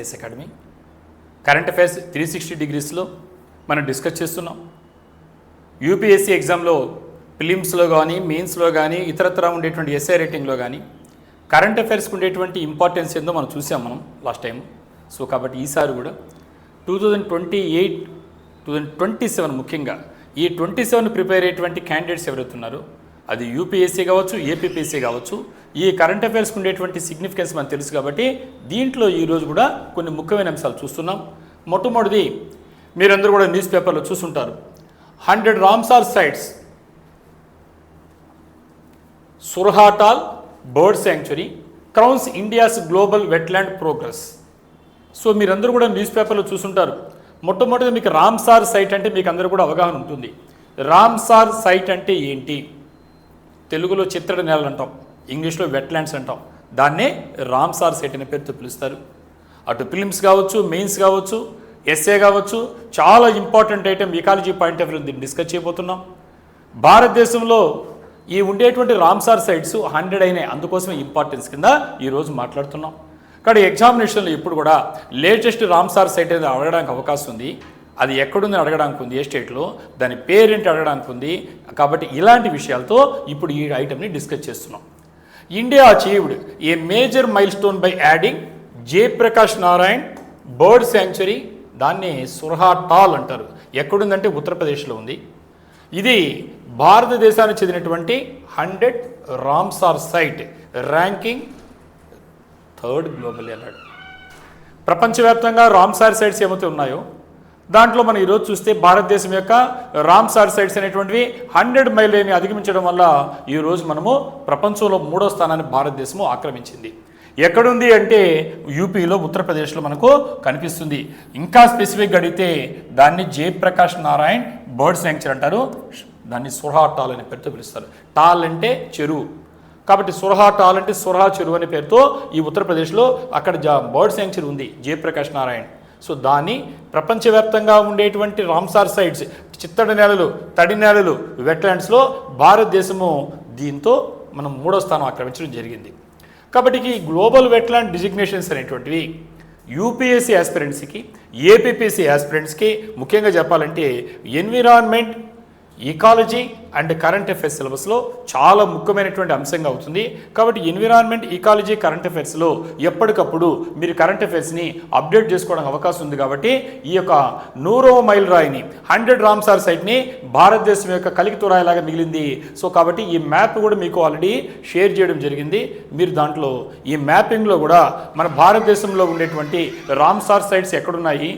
Yes academy current affairs 360 డిగ్రీస్లో మనం discuss చేస్తున్నాం. UPSC ఎగ్జామ్లో ప్రిలిమ్స్లో కానీ మెయిన్స్లో కానీ ఇతరత్ర ఉండేటువంటి ఎస్ఐ రేటింగ్లో కానీ కరెంట్ అఫైర్స్కి ఉండేటువంటి ఇంపార్టెన్స్ ఏందో మనం చూసాం లాస్ట్ టైం. సో కాబట్టి ఈసారి కూడా 2028 2027 ముఖ్యంగా ఈ 27 ప్రిపేర్ అయ్యేటువంటి క్యాండిడేట్స్ ఎవరైతున్నారో అది యూపీఎస్సీ కావచ్చు, ఏపీపీఎస్సీ కావచ్చు, ఈ కరెంట్ అఫైర్స్కి ఉండేటువంటి సిగ్నిఫికెన్స్ మనకు తెలుసు కాబట్టి దీంట్లో ఈరోజు కూడా కొన్ని ముఖ్యమైన అంశాలు చూస్తున్నాం. మొట్టమొదటిది మీరందరూ కూడా న్యూస్ పేపర్లో చూస్తుంటారు. 100 Ramsar sites, Surhatal bird sanctuary crowns India's global wetland progress. So మీరందరూ కూడా న్యూస్ పేపర్లో చూస్తుంటారు. మొట్టమొదటిది మీకు రామ్సార్ సైట్ అంటే మీకు అందరూ కూడా అవగాహన ఉంటుంది. రామ్సార్ సైట్ అంటే ఏంటి? తెలుగులో చిత్తడి నేలలు అంటాం, ఇంగ్లీష్లో వెట్లాండ్స్ అంటాం. దాన్నే రామ్సార్ సైట్ అనే పేరుతో పిలుస్తారు. అటు ఫిలిమ్స్ కావచ్చు, మెయిన్స్ కావచ్చు, ఎస్ఏ కావచ్చు, చాలా important item ecology point of view దీన్ని డిస్కస్ చేయబోతున్నాం. భారతదేశంలో ఈ ఉండేటువంటి రామ్సార్ సైట్స్ 100 అయినాయి, అందుకోసమే ఇంపార్టెన్స్ కింద ఈరోజు మాట్లాడుతున్నాం. కానీ ఎగ్జామినేషన్లో ఇప్పుడు కూడా లేటెస్ట్ రామ్సార్ సైట్ అనేది అడగడానికి అవకాశం ఉంది. అది ఎక్కడుంది అడగడానికి ఉంది, ఏ స్టేట్లో, దాని పేరేంటి అడగడానికి ఉంది. కాబట్టి ఇలాంటి విషయాలతో ఇప్పుడు ఈ ఐటమ్ని డిస్కస్ చేస్తున్నాం. India achieved a major mile stone by adding Jayaprakash Narayan bird sanctuary. దాన్ని సుర్హాటాల్ అంటారు. ఎక్కడుందంటే ఉత్తరప్రదేశ్లో ఉంది. ఇది భారతదేశానికి చెందినటువంటి 100 Ramsar site, ranking 3rd global అన్నాడు. ప్రపంచవ్యాప్తంగా రామ్సార్ సైట్స్ ఏమైతే ఉన్నాయో దాంట్లో మనం ఈరోజు చూస్తే భారతదేశం యొక్క రామ్సార్ సైట్స్ అనేటువంటివి 100 మైళ్ళని అధిగమించడం వల్ల ఈరోజు మనము ప్రపంచంలో 3వ స్థానాన్ని భారతదేశము ఆక్రమించింది. ఎక్కడుంది అంటే యూపీలో, ఉత్తరప్రదేశ్లో మనకు కనిపిస్తుంది. ఇంకా స్పెసిఫిక్గా అడిగితే దాన్ని జయప్రకాష్ నారాయణ్ బర్డ్ శాంక్చురీ అంటారు. దాన్ని సుర్హాటాల్ అనే పేరుతో పిలుస్తారు. టాల్ అంటే చెరువు, కాబట్టి సుర్హాటాల్ అంటే సుర్హా చెరువు అనే పేరుతో ఈ ఉత్తరప్రదేశ్లో అక్కడ బర్డ్ శాంక్చురీ ఉంది, జయప్రకాష్ నారాయణ్. సో దాన్ని ప్రపంచవ్యాప్తంగా ఉండేటువంటి రామ్సార్ సైట్స్, చిత్తడి నేలలు, తడి నేలలు, వెట్లాండ్స్లో భారతదేశము దీంతో మనం 3వ స్థానం ఆక్రమించడం జరిగింది. కాబట్టి ఈ గ్లోబల్ వెట్లాండ్ డిజిగ్నేషన్స్ అనేటువంటివి యూపీఎస్సీ ఆస్పిరెంట్స్కి, ఏపీపీఎస్సీ ఆస్పిరెంట్స్కి ముఖ్యంగా చెప్పాలంటే environment, ecology and current affairs సిలబస్లో చాలా ముఖ్యమైనటువంటి అంశంగా అవుతుంది. కాబట్టి ఎన్విరాన్మెంట్, ఈకాలజీ, కరెంట్ అఫైర్స్లో ఎప్పటికప్పుడు మీరు కరెంట్ అఫైర్స్ని అప్డేట్ చేసుకోవడానికి అవకాశం ఉంది. కాబట్టి ఈ యొక్క 100వ మైల్ రాయిని, 100 రామ్సార్ సైట్ని భారతదేశం యొక్క కలికితురాయిలాగా మిగిలింది. సో కాబట్టి ఈ మ్యాప్ కూడా మీకు ఆల్రెడీ షేర్ చేయడం జరిగింది. మీరు దాంట్లో ఈ మ్యాపింగ్లో కూడా మన భారతదేశంలో ఉండేటువంటి రామ్సార్ సైట్స్ ఎక్కడున్నాయి,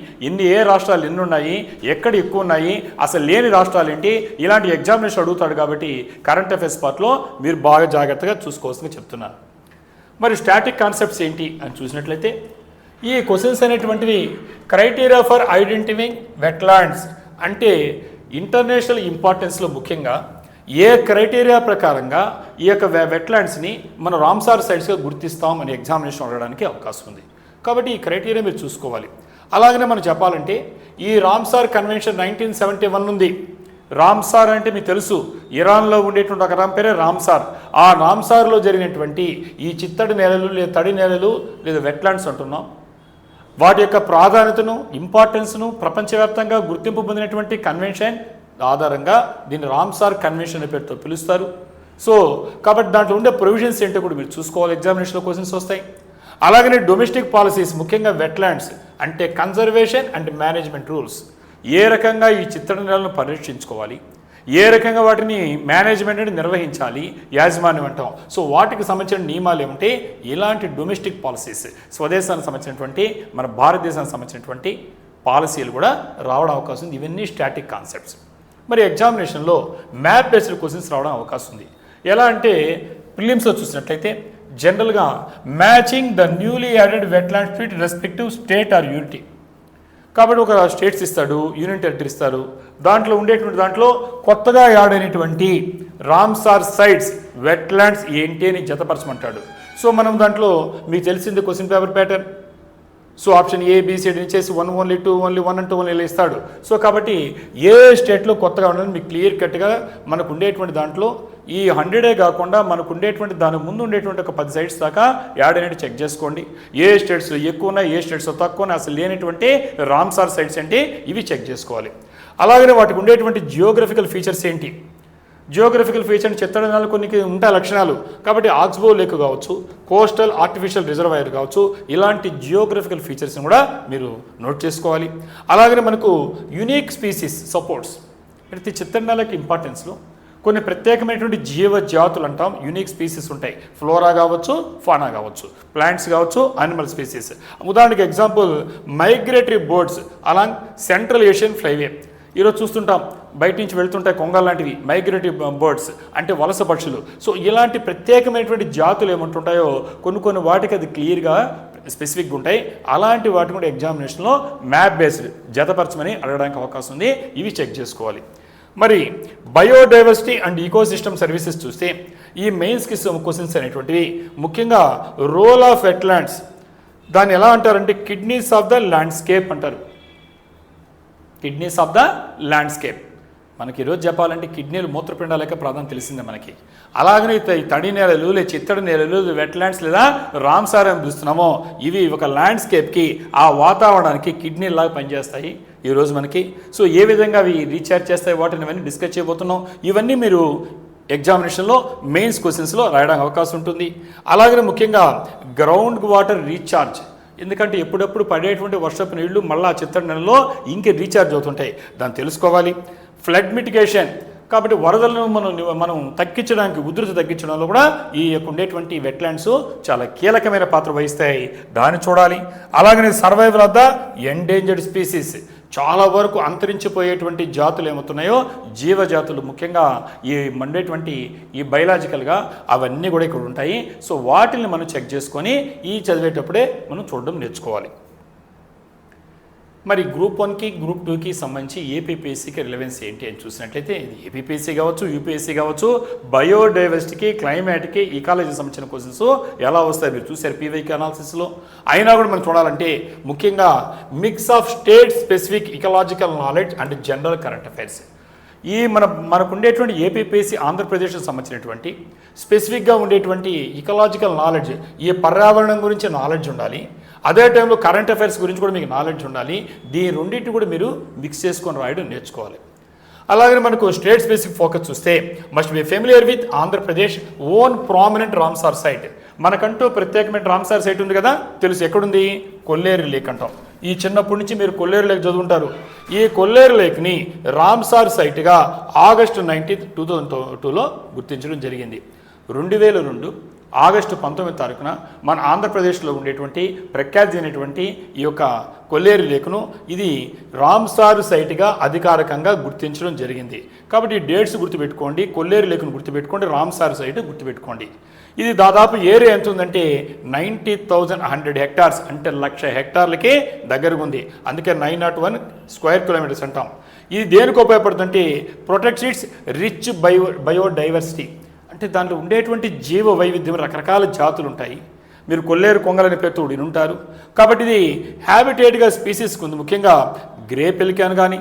ఏ రాష్ట్రాలు ఎన్ని ఉన్నాయి, ఎక్కడ ఎక్కువ ఉన్నాయి, అసలు లేని రాష్ట్రాలు ఏంటి, ఇలాంటి ఎగ్జామినేషన్ అడుగుతాడు. కాబట్టి కరెంట్ అఫైర్స్ పార్ట్లో మీరు బాగా జాగ్రత్తగా చూసుకోవాల్సిందిగా చెప్తున్నాను. మరి స్టాటిక్ కాన్సెప్ట్స్ ఏంటి అని చూసినట్లయితే ఈ క్వశ్చన్స్ అనేటువంటివి క్రైటీరియా ఫర్ ఐడెంటిఫైయింగ్ వెట్లాండ్స్ అంటే ఇంటర్నేషనల్ ఇంపార్టెన్స్లో ముఖ్యంగా ఏ క్రైటీరియా ప్రకారంగా ఈ యొక్క వెట్లాండ్స్ని మన రామ్సార్ సైట్స్గా గుర్తిస్తాం అని ఎగ్జామినేషన్ అడగడానికి అవకాశం ఉంది. కాబట్టి ఈ క్రైటీరియా మీరు చూసుకోవాలి. అలాగనే మనం చెప్పాలంటే ఈ రామ్సార్ కన్వెన్షన్ 1971 ఉంది. రామ్సార్ అంటే మీకు తెలుసు, ఇరాన్లో ఉండేటువంటి ఒక రామ్ పేరే రామ్సార్. ఆ రామ్సార్లో జరిగినటువంటి ఈ చిత్తడి నేలలు లేదా తడి నేలలు లేదా వెట్లాండ్స్ అంటున్నాం, వాటి యొక్క ప్రాధాన్యతను, ఇంపార్టెన్స్ను ప్రపంచవ్యాప్తంగా గుర్తింపు పొందినటువంటి కన్వెన్షన్ ఆధారంగా దీన్ని రామ్సార్ కన్వెన్షన్ అనే పేరుతో పిలుస్తారు. సో కాబట్టి దాంట్లో ఉండే ప్రొవిజన్స్ ఏంటో కూడా మీరు చూసుకోవాలి. ఎగ్జామినేషన్లో క్వశ్చన్స్ వస్తాయి. అలాగనే డొమెస్టిక్ పాలసీస్, ముఖ్యంగా వెట్లాండ్స్ అంటే కన్జర్వేషన్ అండ్ మేనేజ్మెంట్ రూల్స్. ఏ రకంగా ఈ చిత్తడి నేలను పరిరక్షించుకోవాలి, ఏ రకంగా వాటిని మేనేజ్మెంట్ అనేది నిర్వహించాలి, యాజమాన్యం అంటాం. సో వాటికి సంబంధించిన నియమాలు ఏమిటి, ఇలాంటి డొమెస్టిక్ పాలసీస్, స్వదేశానికి సంబంధించినటువంటి మన భారతదేశానికి సంబంధించినటువంటి పాలసీలు కూడా రావడం అవకాశం ఉంది. ఇవన్నీ స్టాటిక్ కాన్సెప్ట్స్. మరి ఎగ్జామినేషన్లో మ్యాప్ బేస్డ్ క్వశ్చన్స్ రావడం అవకాశం ఉంది. ఎలా అంటే ప్రిలిమ్స్లో చూసినట్లయితే జనరల్గా matching the newly added wetlands with respective state or unity. కాబట్టి ఒక స్టేట్స్ ఇస్తాడు, యూనియన్ టెరిటరీ ఇస్తారు. దాంట్లో కొత్తగా యాడ్ అయినటువంటి రామ్సార్ సైట్స్, వెట్లాండ్స్ ఏంటి అని జతపరచమంటాడు. సో మనం దాంట్లో మీకు తెలిసింది question paper pattern. So option A, B, C చేసి 1 ఓన్లీ 2 ఓన్లీ 1 అంటూ ఓన్లీ ఇస్తాడు. సో కాబట్టి ఏ స్టేట్లో కొత్తగా ఉండాలని మీకు క్లియర్ కట్గా మనకు ఉండేటువంటి దాంట్లో ఈ 100 కాకుండా మనకు ఉండేటువంటి దాని ముందు ఉండేటువంటి ఒక 10 సైట్స్ దాకా యాడ్ అనేది చెక్ చేసుకోండి. ఏ స్టేట్స్ ఎక్కువ ఉన్నాయి, ఏ స్టేట్స్ తక్కువ ఉన్నాయి, అసలు లేనటువంటి రామ్సార్ సైట్స్ అంటే ఇవి చెక్ చేసుకోవాలి. అలాగనే వాటికి ఉండేటువంటి జియోగ్రఫికల్ ఫీచర్స్ ఏంటి, జియోగ్రఫికల్ ఫీచర్ చిత్తడి కొన్ని ఉంటాయి లక్షణాలు. కాబట్టి ఆక్స్బో లేక్ కావచ్చు, కోస్టల్ ఆర్టిఫిషియల్ రిజర్వాయర్ కావచ్చు, ఇలాంటి జియోగ్రఫికల్ ఫీచర్స్ని కూడా మీరు నోట్ చేసుకోవాలి. అలాగనే మనకు యూనిక్ స్పీసీస్ సపోర్ట్స్, ప్రతి చిత్తడి ఇంపార్టెన్స్లో కొన్ని ప్రత్యేకమైనటువంటి జీవ జాతులు అంటాం, యూనిక్ స్పీసీస్ ఉంటాయి. ఫ్లోరా కావచ్చు, ఫానా కావచ్చు, ప్లాంట్స్ కావచ్చు, యానిమల్ స్పీసీస్. ఉదాహరణకి example migratory birds along central Asian flyway. ఈరోజు చూస్తుంటాం బయట నుంచి వెళ్తుంటాయి కొంగల్ లాంటివి, మైగ్రేటరీ బర్డ్స్ అంటే వలస పక్షులు. సో ఇలాంటి ప్రత్యేకమైనటువంటి జాతులు ఏమంటుంటాయో కొన్ని వాటికి అది క్లియర్గా స్పెసిఫిక్గా ఉంటాయి. అలాంటి వాటి కూడా ఎగ్జామినేషన్లో మ్యాప్ బేస్డ్ జతపరచమని అడగడానికి అవకాశం ఉంది. ఇవి చెక్ చేసుకోవాలి. మరి బయోడైవర్సిటీ అండ్ ఈకోసిస్టమ్ సర్వీసెస్ చూస్తే ఈ మెయిన్స్కి క్వశ్చన్స్ అనేటువంటివి ముఖ్యంగా రోల్ ఆఫ్ వెట్లాండ్స్, దాన్ని ఎలా అంటారంటే కిడ్నీస్ ఆఫ్ ద ల్యాండ్స్కేప్ అంటారు. కిడ్నీస్ ఆఫ్ ద ల్యాండ్స్కేప్ మనకి ఈరోజు చెప్పాలంటే కిడ్నీలు మూత్రపిండాలకే ప్రాధాన్యత తెలిసిందే మనకి. అలాగనే ఈ తడి నేలలు లేదా చిత్తడి నేలలు వెట్లాండ్స్ లేదా రామ్సార్ అని పిలుస్తున్నామో ఇవి ఒక ల్యాండ్స్కేప్కి ఆ వాతావరణానికి కిడ్నీలాగా పనిచేస్తాయి ఈరోజు మనకి. సో ఏ విధంగా అవి రీఛార్జ్ చేస్తాయి వాటిని ఇవన్నీ డిస్కస్ చేయబోతున్నాం. ఇవన్నీ మీరు ఎగ్జామినేషన్లో మెయిన్స్ క్వశ్చన్స్లో రాయడానికి అవకాశం ఉంటుంది. అలాగనే ముఖ్యంగా గ్రౌండ్ వాటర్ రీఛార్జ్, ఎందుకంటే ఎప్పుడప్పుడు పడేటువంటి వర్షపు నీళ్లు మళ్ళీ చిత్తడి నెలలో ఇంకే రీఛార్జ్ అవుతుంటాయి, దాన్ని తెలుసుకోవాలి. ఫ్లడ్ మిటిగేషన్, కాబట్టి వరదలను మనం తగ్గించడానికి ఉధృతి తగ్గించడంలో కూడా ఈ యొక్క ఉండేటువంటి వెట్లాండ్స్ చాలా కీలకమైన పాత్ర వహిస్తాయి, దాన్ని చూడాలి. అలాగనే survival of the endangered species, చాలా వరకు అంతరించిపోయేటువంటి జాతులు ఏమవుతున్నాయో జీవజాతులు ముఖ్యంగా ఈ మండేటువంటి ఈ బయలాజికల్గా అవన్నీ కూడా ఇక్కడ ఉంటాయి. సో వాటిని మనం చెక్ చేసుకొని ఈ చదివేటప్పుడే మనం చూడడం నేర్చుకోవాలి. మరి గ్రూప్ 1కి గ్రూప్ 2కి సంబంధించి ఏపీపీఎస్సీకి రిలవెన్స్ ఏంటి అని చూసినట్లయితే ఇది ఏపీపీఎస్సీ కావచ్చు, యూపీఎస్సీ కావచ్చు, బయోడైవర్సిటీకి, క్లైమేట్కి, ఈకాలజీకి సంబంధించిన క్వశ్చన్స్ ఎలా వస్తాయి మీరు చూసారు పీవైక్యూ అనాలిసిస్లో. అయినా కూడా మనం చూడాలంటే ముఖ్యంగా mix of state specific ecological knowledge and general current affairs, ఈ మనకు ఉండేటువంటి ఏపీపీఎస్సీ ఆంధ్రప్రదేశ్కి సంబంధించినటువంటి స్పెసిఫిక్గా ఉండేటువంటి ఇకలాజికల్ నాలెడ్జ్, ఈ పర్యావరణం గురించి నాలెడ్జ్ ఉండాలి, అదే టైంలో కరెంట్ అఫైర్స్ గురించి కూడా మీకు నాలెడ్జ్ ఉండాలి. దీని రెండింటిని కూడా మీరు మిక్స్ చేసుకొని రాయడం నేర్చుకోవాలి. అలాగే మనకు స్టేట్ స్పెసిఫిక్ ఫోకస్ చూస్తే must be familiar with Andhra Pradesh own prominent Ramsar site. మనకంటూ ప్రత్యేకమైన రామ్సార్ సైట్ ఉంది కదా, తెలుసు ఎక్కడుంది, కొల్లేరు లేక్ అంటాం. ఈ చిన్నప్పటి నుంచి మీరు కొల్లేరు లేక్ చదువుంటారు. ఈ కొల్లేరు లేక్ని రామ్సార్ సైట్గా ఆగస్టు 19, 2002లో గుర్తించడం జరిగింది. 2002 ఆగస్టు 19వ తారీఖున మన ఆంధ్రప్రదేశ్లో ఉండేటువంటి ప్రఖ్యాతి ఈ యొక్క కొల్లేరు లేకును ఇది రామ్సార్ సైట్గా అధికారికంగా గుర్తించడం జరిగింది. కాబట్టి ఈ డేట్స్ గుర్తుపెట్టుకోండి, కొల్లేరు లేకును గుర్తుపెట్టుకోండి, రామ్సార్ సైట్ గుర్తుపెట్టుకోండి. ఇది దాదాపు ఏరియా ఎంత ఉందంటే 90,100 హెక్టార్స్, అంటే 1,00,000 హెక్టార్లకే దగ్గరగా ఉంది. అందుకే 901 స్క్వేర్ కిలోమీటర్స్ అంటాం. ఇది దేనికి ఉపయోగపడుతుందంటే ప్రొటెక్ట్స్ ఇట్స్ రిచ్ బయోడైవర్సిటీ, అంటే దాంట్లో ఉండేటువంటి జీవ వైవిధ్యం, రకరకాల జాతులు ఉంటాయి. మీరు కొల్లేరు కొంగలని పెట్టుడు ఉంటారు. కాబట్టి ఇది హ్యాబిటేట్గా స్పీసీస్కి ఉంది. ముఖ్యంగా గ్రే పెలికాన్ కానీ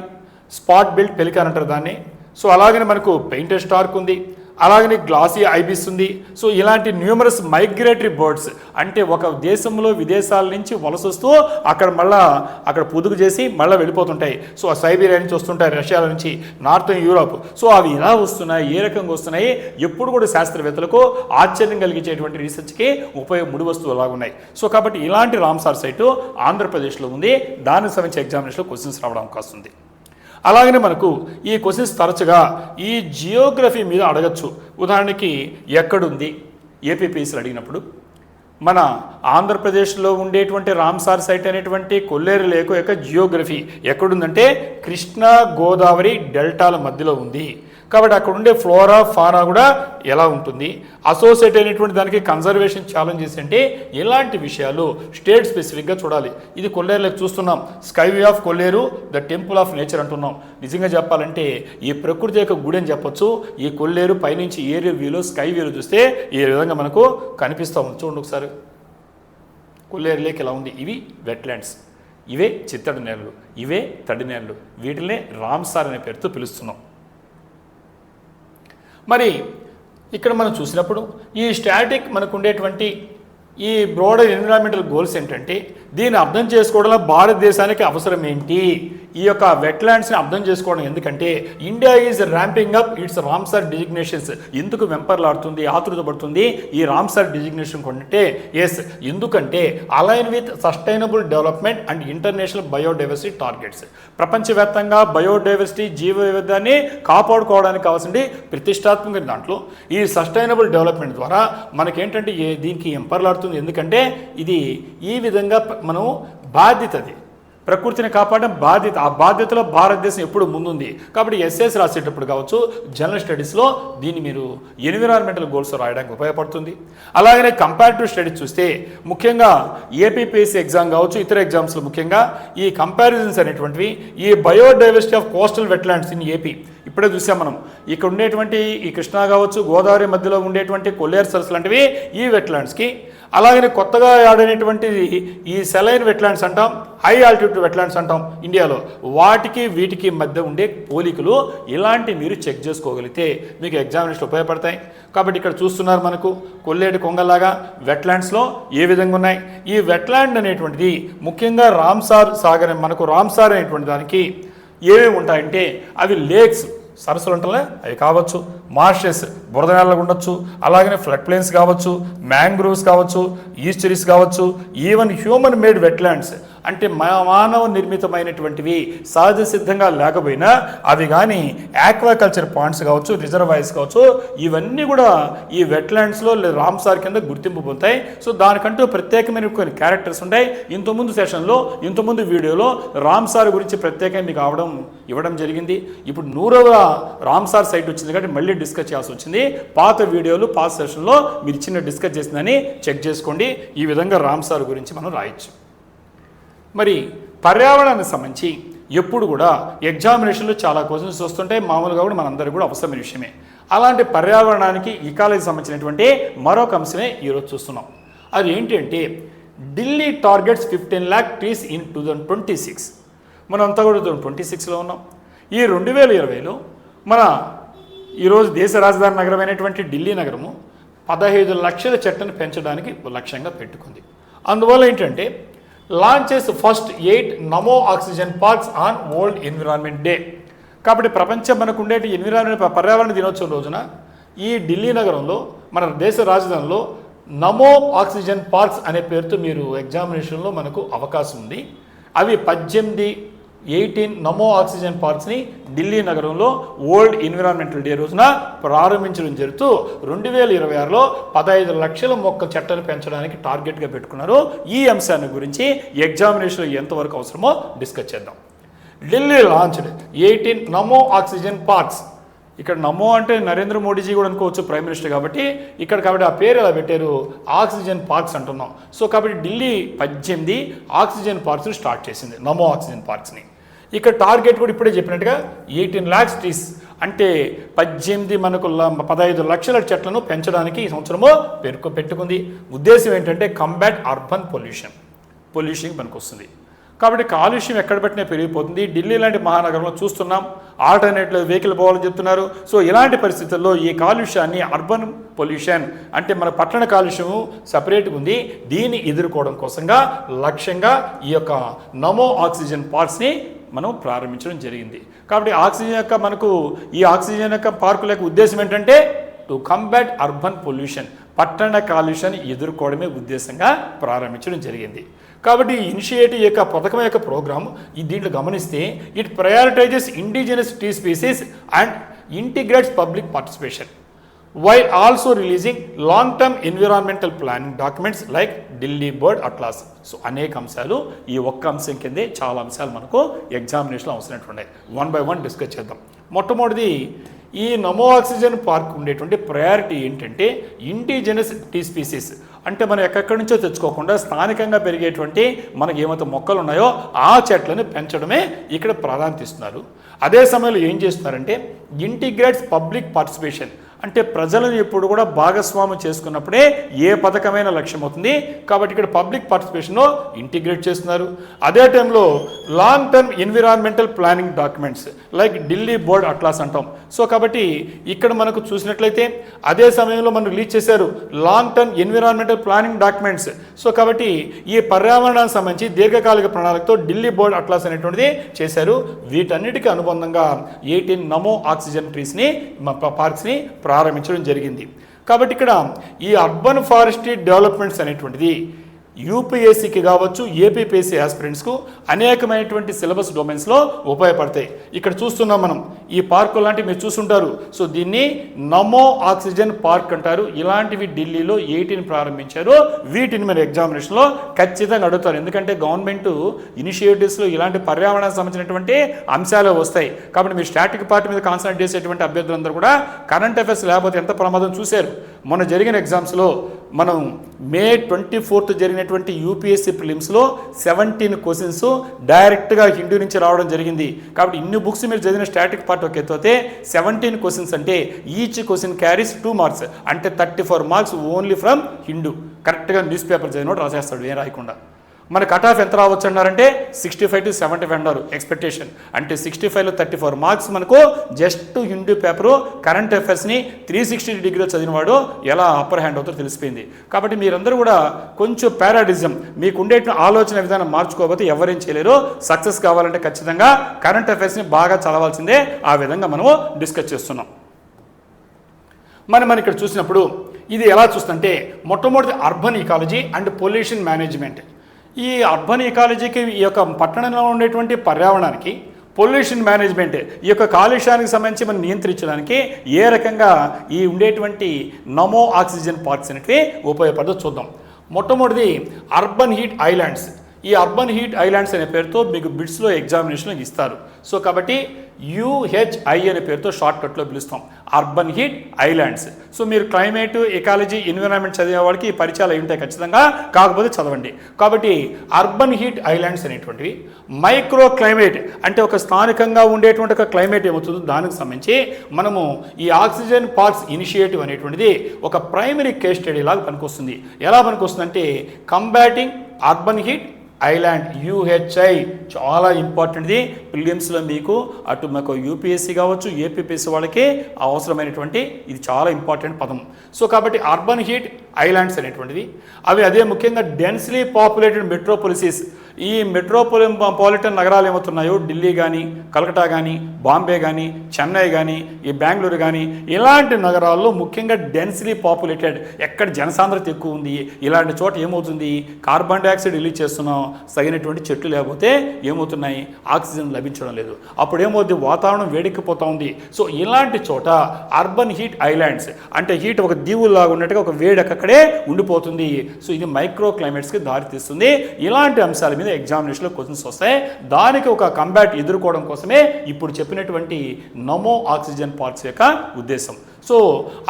స్పాట్ బిల్ట్ పెలికాన్ అంటారు దాన్ని. సో అలాగనే మనకు పెయింటెడ్ స్టార్క్ ఉంది, అలాగనే గ్లాసీ ఐబిస్ ఉంది. సో ఇలాంటి న్యూమరస్ మైగ్రేటరీ బర్డ్స్, అంటే ఒక దేశంలో విదేశాల నుంచి వలస వస్తూ అక్కడ పొదుగు చేసి మళ్ళీ వెళ్ళిపోతుంటాయి. సో ఆ సైబీరియా నుంచి వస్తుంటాయి, రష్యాల నుంచి, నార్థన్ యూరోప్. సో అవి ఎలా వస్తున్నాయి, ఏ రకంగా వస్తున్నాయి, ఎప్పుడు కూడా శాస్త్రవేత్తలకు ఆశ్చర్యం కలిగించేటువంటి రీసెర్చ్కి ముడి వస్తువులు అలాగ ఉన్నాయి. సో కాబట్టి ఇలాంటి రామ్సార్ సైటు ఆంధ్రప్రదేశ్లో ఉంది. దానికి సంబంధించి ఎగ్జామినేషన్లో క్వశ్చన్స్ రావడం అవకాశం ఉంది. అలాగనే మనకు ఈ క్వశ్చన్స్ తరచుగా ఈ జియోగ్రఫీ మీద అడగచ్చు. ఉదాహరణకి ఎక్కడుంది ఏపీపీఎస్సీలు అడిగినప్పుడు మన ఆంధ్రప్రదేశ్లో ఉండేటువంటి రామ్సార్ సైట్ అనేటువంటి కొల్లేరు లేక్ యొక్క జియోగ్రఫీ ఎక్కడుందంటే కృష్ణా గోదావరి డెల్టాల మధ్యలో ఉంది. కాబట్టి అక్కడ ఉండే ఫ్లోరా ఫానా కూడా ఎలా ఉంటుంది, అసోసియేట్ అయినటువంటి దానికి కన్జర్వేషన్ ఛాలెంజెస్ అంటే ఇలాంటి విషయాలు స్టేట్ స్పెసిఫిక్గా చూడాలి. ఇది కొల్లేరులోకి చూస్తున్నాం, skyway of Kolleru, the temple of nature అంటున్నాం. నిజంగా చెప్పాలంటే ఈ ప్రకృతి యొక్క గుడి అని చెప్పొచ్చు. ఈ కొల్లేరు పైనుంచి ఏరియల్ వ్యూలో స్కై వ్యూలో చూస్తే ఈ విధంగా మనకు కనిపిస్తూ ఉంది. చూడండి ఒకసారి కొల్లేరు లేక్ ఎలా ఉంది. ఇవి వెట్లాండ్స్, ఇవే చిత్తడి నేలలు, ఇవే తడి నేలలు. వీటినే రామ్సార్ అనే పేరుతో పిలుస్తున్నాం. మరి ఇక్కడ మనం చూసినప్పుడు ఈ స్టాటిక్ మనకు ఉండేటువంటి ఈ బ్రోడర్ ఎన్విరాన్మెంటల్ గోల్స్ ఏంటంటే దీన్ని అర్థం చేసుకోవడంలో భారతదేశానికి అవసరం ఏంటి, ఈ యొక్క వెట్లాండ్స్ని అర్థం చేసుకోవడం ఎందుకంటే India is ramping up it's Ramsar designations. ఎందుకు వెంపర్లాడుతుంది, ఆతృత పడుతుంది ఈ రామ్సార్ డిజిగ్నేషన్ కొంటే ఎందుకంటే align with sustainable development and international biodiversity targets. ప్రపంచవ్యాప్తంగా బయోడైవర్సిటీ జీవ వైవిధ్యాన్ని కాపాడుకోవడానికి కావాల్సింది ప్రతిష్టాత్మక దాంట్లో ఈ సస్టైనబుల్ డెవలప్మెంట్ ద్వారా మనకేంటంటే దీనికి ఎంపర్లాడుతుంది. ఎందుకంటే ఇది ఈ విధంగా మనం బాధ్యతది ప్రకృతిని కాపాడడం బాధ్యత. ఆ బాధ్యతలో భారతదేశం ఎప్పుడు ముందుంది. కాబట్టి ఎస్ఎస్ రాసేటప్పుడు కావచ్చు, జనరల్ స్టడీస్లో దీన్ని మీరు ఎన్విరాన్మెంటల్ గోల్స్ రాయడానికి ఉపయోగపడుతుంది. అలాగనే కంపారిటివ్ స్టడీస్ చూస్తే ముఖ్యంగా ఏపీపీఎస్సీ ఎగ్జామ్ కావచ్చు, ఇతర ఎగ్జామ్స్లో ముఖ్యంగా ఈ కంపారిజన్స్ అనేటువంటివి ఈ biodiversity of coastal wetlands in AP ఇప్పుడే చూసాం మనం. ఇక్కడ ఉండేటువంటి ఈ కృష్ణా కావచ్చు, గోదావరి మధ్యలో ఉండేటువంటి కొల్లేరు సరస్సు లాంటివి ఈ వెట్లాండ్స్కి, అలాగనే కొత్తగా యాడ్ అయినటువంటిది ఈ సెలైన్ వెట్లాండ్స్ అంటాం, హై ఆల్టిట్యూడ్ వెట్లాండ్స్ అంటాం ఇండియాలో, వాటికి వీటికి మధ్య ఉండే పోలికలు ఇలాంటి మీరు చెక్ చేసుకోగలిగితే మీకు ఎగ్జామినేషన్ ఉపయోగపడతాయి. కాబట్టి ఇక్కడ చూస్తున్నారు మనకు కొల్లేటి కొంగల్లాగా వెట్లాండ్స్లో ఏ విధంగా ఉన్నాయి. ఈ వెట్లాండ్ అనేటువంటిది ముఖ్యంగా రామ్సార్ సాగర్, మనకు రామ్సార్ అనేటువంటి దానికి ఏమేమి ఉంటాయంటే అవి లేక్స్, సరస్సులు ఉంటాయి అవి కావచ్చు, మార్షెస్ బురద నేలలు ఉండొచ్చు, అలాగనే ఫ్లడ్ ప్లేన్స్ కావచ్చు, మ్యాంగ్రోవ్స్ కావచ్చు, ఈస్టరీస్ కావచ్చు, ఈవెన్ హ్యూమన్ మేడ్ వెట్లాండ్స్ అంటే మానవ నిర్మితమైనటువంటివి సహజ సిద్ధంగా లేకపోయినా అవి కానీ ఆక్వాకల్చర్ పాయింట్స్ కావచ్చు, రిజర్వాయర్స్ కావచ్చు, ఇవన్నీ కూడా ఈ వెట్లాండ్స్లో రామ్సార్ కింద గుర్తింపు పొందుతాయి. సో దానికంటూ ప్రత్యేకమైన కొన్ని క్యారెక్టర్స్ ఉంటాయి. ఇంతకుముందు సెషన్లో ఇంతకుముందు వీడియోలో రామ్సార్ గురించి ప్రత్యేకంగా మీకు ఇవ్వడం జరిగింది. ఇప్పుడు 100వ రామ్సార్ సైట్ వచ్చింది కాబట్టి మళ్ళీ డిస్కస్ చేయాల్సి వచ్చింది. పాత వీడియోలు పాత సెషన్లో మీరు చిన్న డిస్కస్ చేసిందని చెక్ చేసుకోండి. ఈ విధంగా రామ్సార్ గురించి మనం రాయొచ్చు. మరి పర్యావరణానికి సంబంధించి ఎప్పుడు కూడా ఎగ్జామినేషన్లో చాలా క్వశ్చన్స్ వస్తుంటాయి, మామూలుగా కూడా మనందరికీ కూడా అవసరమైన విషయమే. అలాంటి పర్యావరణానికి ఈకాలజీకి సంబంధించినటువంటి మరొక అంశమే ఈరోజు చూస్తున్నాం. అది ఏంటంటే Delhi targets 15 lakh trees in 2026. మనం అంతా కూడా 2026లో ఉన్నాం. ఈ 2020లో మన ఈరోజు దేశ రాజధాని నగరమైనటువంటి ఢిల్లీ నగరము 15 లక్షల చెట్లను పెంచడానికి లక్ష్యంగా పెట్టుకుంది. అందువల్ల ఏంటంటే launches first 8 Namo oxygen parks on world environment day. కాబట్టి ప్రపంచం మనకు ఉండే పర్యావరణ దినోత్సవం రోజున ఈ ఢిల్లీ నగరంలో మన దేశ రాజధానిలో నమో ఆక్సిజన్ పార్క్స్ అనే పేరుతో మీరు ఎగ్జామినేషన్లో మనకు అవకాశం ఉంది. అవి 18 నమో ఆక్సిజన్ పార్క్స్ని ఢిల్లీ నగరంలో వరల్డ్ ఎన్విరాన్మెంటల్ డే రోజున ప్రారంభించడం జరుగుతూ 2026లో 15 లక్షల మొక్క చెట్లను పెంచడానికి టార్గెట్గా పెట్టుకున్నారు. ఈ అంశాన్ని గురించి ఎగ్జామినేషన్లో ఎంతవరకు అవసరమో డిస్కస్ చేద్దాం. ఢిల్లీ లాంచ్డ్ 18 నమో ఆక్సిజన్ పార్క్స్. ఇక్కడ నమో అంటే నరేంద్ర మోడీజీ కూడా అనుకోవచ్చు, ప్రైమ్ మినిస్టర్ కాబట్టి కాబట్టి ఆ పేరు ఎలా పెట్టారు, ఆక్సిజన్ పార్క్స్ అంటున్నాం. సో కాబట్టి ఢిల్లీ 18 ఆక్సిజన్ పార్క్స్ని స్టార్ట్ చేసింది, నమో ఆక్సిజన్ పార్క్స్ని. ఇక్కడ టార్గెట్ కూడా ఇప్పుడే చెప్పినట్టుగా 18 lakhs ట్రీస్ అంటే 18 మనకు 15 లక్షల చెట్లను పెంచడానికి ఈ సంవత్సరము పెట్టుకుంది. ఉద్దేశం ఏంటంటే కంబాట్ అర్బన్ పొల్యూషన్ మనకు వస్తుంది. కాబట్టి కాలుష్యం ఎక్కడ పెట్టినా పెరిగిపోతుంది. ఢిల్లీ లాంటి మహానగరంలో చూస్తున్నాం, ఆల్టర్నేటివ్ వెహికల్ పోవాలని చెప్తున్నారు. సో ఇలాంటి పరిస్థితుల్లో ఈ కాలుష్యాన్ని అర్బన్ పొల్యూషన్ అంటే మన పట్టణ కాలుష్యము సపరేట్గా ఉంది, దీన్ని ఎదుర్కోవడం కోసంగా లక్ష్యంగా ఈ యొక్క నమో ఆక్సిజన్ పార్క్స్ని మనం ప్రారంభించడం జరిగింది. కాబట్టి ఈ ఆక్సిజన్ యొక్క పార్కుల యొక్క ఉద్దేశం ఏంటంటే టు కంబాట్ అర్బన్ పొల్యూషన్, పట్టణ కాలుష్యాన్ని ఎదుర్కోవడమే ఉద్దేశంగా ప్రారంభించడం జరిగింది. కాబట్టి ఈ ఇనిషియేటివ్ యొక్క పథకం యొక్క ప్రోగ్రామ్ దీంట్లో గమనిస్తే it ప్రయారిటైజెస్ indigenous tree species and integrates public participation while also releasing long term environmental planning documents like Delhi bird atlas. So అనేక అంశాలు ఈ ఒక్క అంశం కిందే చాలా అంశాలు మనకు ఎగ్జామినేషన్లో అవసరమైనటువంటి 1 by 1 డిస్కస్ చేద్దాం. మొట్టమొదటిది ఈ నమో ఆక్సిజన్ పార్క్ ఉండేటువంటి ప్రయారిటీ ఏంటంటే ఇండిజినస్ ట్రీ స్పీసీస్ అంటే మనం ఎక్కడి నుంచో తెచ్చుకోకుండా స్థానికంగా పెరిగేటువంటి మనకి ఏమైతే మొక్కలు ఉన్నాయో ఆ చెట్లను పెంచడమే ఇక్కడ ప్రాధాన్యత ఇస్తున్నారు. అదే సమయంలో ఏం చేస్తున్నారంటే ఇంటిగ్రేట్స్ పబ్లిక్ పార్టిసిపేషన్ అంటే ప్రజలను ఎప్పుడు కూడా భాగస్వామ్యం చేసుకున్నప్పుడే ఏ పథకమైన లక్ష్యం అవుతుంది. కాబట్టి ఇక్కడ పబ్లిక్ పార్టిసిపేషన్లో ఇంటిగ్రేట్ చేస్తున్నారు. అదే టైంలో long term environmental planning documents like Delhi bird atlas అంటాం. సో కాబట్టి ఇక్కడ మనకు చూసినట్లయితే అదే సమయంలో మనం రిలీజ్ చేశారు long term environmental planning documents. So కాబట్టి ఈ పర్యావరణానికి సంబంధించి దీర్ఘకాలిక ప్రణాళికతో ఢిల్లీ బోర్డ్ అట్లాస్ అనేటువంటిది చేశారు. వీటన్నిటికీ అనుబంధంగా 18 నమో ఆక్సిజన్ ట్రీస్ని పార్క్స్ని ప్రారంభించడం జరిగింది. కాబట్టి ఇక్కడ ఈ అర్బన్ ఫారెస్ట్రీ డెవలప్మెంట్స్ అనేటువంటిది యూపీఎస్సీకి కావచ్చు, ఏపీపీఎస్సీ ఆస్పిరెంట్స్కు అనేకమైనటువంటి సిలబస్ డొమైన్స్లో ఉపయోగపడతాయి. ఇక్కడ చూస్తున్నాం మనం ఈ పార్కు లాంటివి మీరు చూస్తుంటారు. సో దీన్ని నమో ఆక్సిజన్ పార్క్ అంటారు. ఇలాంటివి ఢిల్లీలో 18 ప్రారంభించారు. వీటిని మీరు ఎగ్జామినేషన్లో ఖచ్చితంగా అడుగుతారు. ఎందుకంటే గవర్నమెంట్ ఇనిషియేటివ్స్లో ఇలాంటి పర్యావరణానికి సంబంధించినటువంటి అంశాలు వస్తాయి. కాబట్టి మీరు స్టాటిక్ పార్ట్ మీద కాన్సన్ట్రేట్ చేసేటువంటి అభ్యర్థులందరూ కూడా కరెంట్ అఫైర్స్ లేకపోతే ఎంత ప్రమాదం చూశారు. మొన్న జరిగిన ఎగ్జామ్స్లో మనం మే 24th జరిగినటువంటి యూపీఎస్సీ ప్రిలిమ్స్లో 17 క్వశ్చన్స్ డైరెక్ట్గా హిందూ నుంచి రావడం జరిగింది. కాబట్టి ఇన్ని బుక్స్ మీరు చదివిన స్టాటిక్ పార్ట్ ఒక ఎత్తు అయితే 17 క్వశ్చన్స్ అంటే ఈచ్ క్వశ్చన్ క్యారీస్ 2 మార్క్స్ అంటే 34 మార్క్స్ ఓన్లీ ఫ్రమ్ హిందూ. కరెక్ట్గా న్యూస్ పేపర్ చదివినోడు రాసేస్తాడు ఏం రాయకుండా. మన కట్ ఆఫ్ ఎంత రావచ్చు అన్నారంటే 65 to 75 అన్నారు ఎక్స్పెక్టేషన్. అంటే 65లో 34 మార్క్స్ మనకు జస్ట్ హిందూ పేపరు కరెంట్ అఫైర్స్ని 360 డిగ్రీలో చదివినవాడు ఎలా అప్పర్ హ్యాండ్ అవుతారో తెలిసిపోయింది. కాబట్టి మీరందరూ కూడా కొంచెం పారాడిజం మీకు ఉండే ఆలోచన విధానం మార్చుకోకపోతే ఎవరేం చేయలేరు. సక్సెస్ కావాలంటే ఖచ్చితంగా కరెంట్ అఫైర్స్ని బాగా చదవాల్సిందే. ఆ విధంగా మనము డిస్కస్ చేస్తున్నాం. మనం ఇక్కడ చూసినప్పుడు ఇది ఎలా చూస్తుంటే మొట్టమొదటి urban ecology and pollution management. ఈ అర్బన్ ఇకాలజీకి ఈ యొక్క పట్టణంలో ఉండేటువంటి పర్యావరణానికి పొల్యూషన్ మేనేజ్మెంట్ ఈ యొక్క కాలుష్యానికి సంబంధించి మనం నియంత్రించడానికి ఏ రకంగా ఈ ఉండేటువంటి నమో ఆక్సిజన్ పార్క్స్ అనేవి ఉపయోగపడదో చూద్దాం. మొట్టమొదటిది అర్బన్ హీట్ ఐలాండ్స్. ఈ అర్బన్ హీట్ ఐలాండ్స్ అనే పేరుతో మీకు బిట్స్లో ఎగ్జామినేషన్లో ఇస్తారు. సో కాబట్టి UHI అనే పేరుతో షార్ట్ కట్లో పిలుస్తాం అర్బన్ హీట్ ఐలాండ్స్. సో మీరు క్లైమేట్, ఎకాలజీ, ఎన్విరాన్మెంట్ చదివే వాళ్ళకి ఈ పరిచయాలు అయి ఉంటాయి ఖచ్చితంగా, కాకపోతే చదవండి. కాబట్టి అర్బన్ హీట్ ఐలాండ్స్ అనేటువంటివి మైక్రో క్లైమేట్ అంటే ఒక స్థానికంగా ఉండేటువంటి ఒక క్లైమేట్ ఏమవుతుందో దానికి సంబంధించి మనము ఈ ఆక్సిజన్ పార్క్స్ ఇనిషియేటివ్ అనేటువంటిది ఒక ప్రైమరీ కేస్ స్టడీ లాగా పనికొస్తుంది. ఎలా పనికొస్తుంది అంటే combating urban heat island UHI చాలా ఇంపార్టెంట్ది. ప్రిలిమ్స్లో మీకు అటు మాకు యూపీఎస్సీ కావచ్చు, ఏపీపీఎస్సీ వాళ్ళకి అవసరమైనటువంటి ఇది చాలా ఇంపార్టెంట్ పదం. సో కాబట్టి అర్బన్ హీట్ ఐలాండ్స్ అనేటువంటివి అదే ముఖ్యంగా డెన్స్లీ పాపులేటెడ్ మెట్రోపాలిసిస్. ఈ మెట్రోపాలిటన్ నగరాలు ఏమవుతున్నాయో ఢిల్లీ కానీ, కలకటా కానీ, బాంబే కానీ, చెన్నై కానీ, ఈ బెంగళూరు కానీ ఇలాంటి నగరాల్లో ముఖ్యంగా డెన్స్లీ పాపులేటెడ్ ఎక్కడ జనసాంద్రత ఎక్కువ ఉంది ఇలాంటి చోట ఏమవుతుంది కార్బన్ డైఆక్సైడ్ రిలీజ్ చేస్తున్నాం. తగినటువంటి చెట్లు లేకపోతే ఏమవుతున్నాయి ఆక్సిజన్ లభించడం లేదు. అప్పుడు ఏమవుతుంది వాతావరణం వేడెక్కిపోతూ ఉంది. సో ఇలాంటి చోట అర్బన్ హీట్ ఐలాండ్స్ అంటే హీట్ ఒక దీవుల్లాగా ఉన్నట్టుగా ఒక వేడి అక్కడే ఉండిపోతుంది. సో ఇది మైక్రో క్లైమేట్స్కి దారితీస్తుంది. ఇలాంటి అంశాల మీద ఎగ్జామినేషన్లో క్వశ్చన్స్ వస్తాయి. దానికి ఒక కంబ్యాట్ ఎదుర్కోవడం కోసమే ఇప్పుడు చెప్పినటువంటి నమో ఆక్సిజన్ పార్క్స్ యొక్క ఉద్దేశం. సో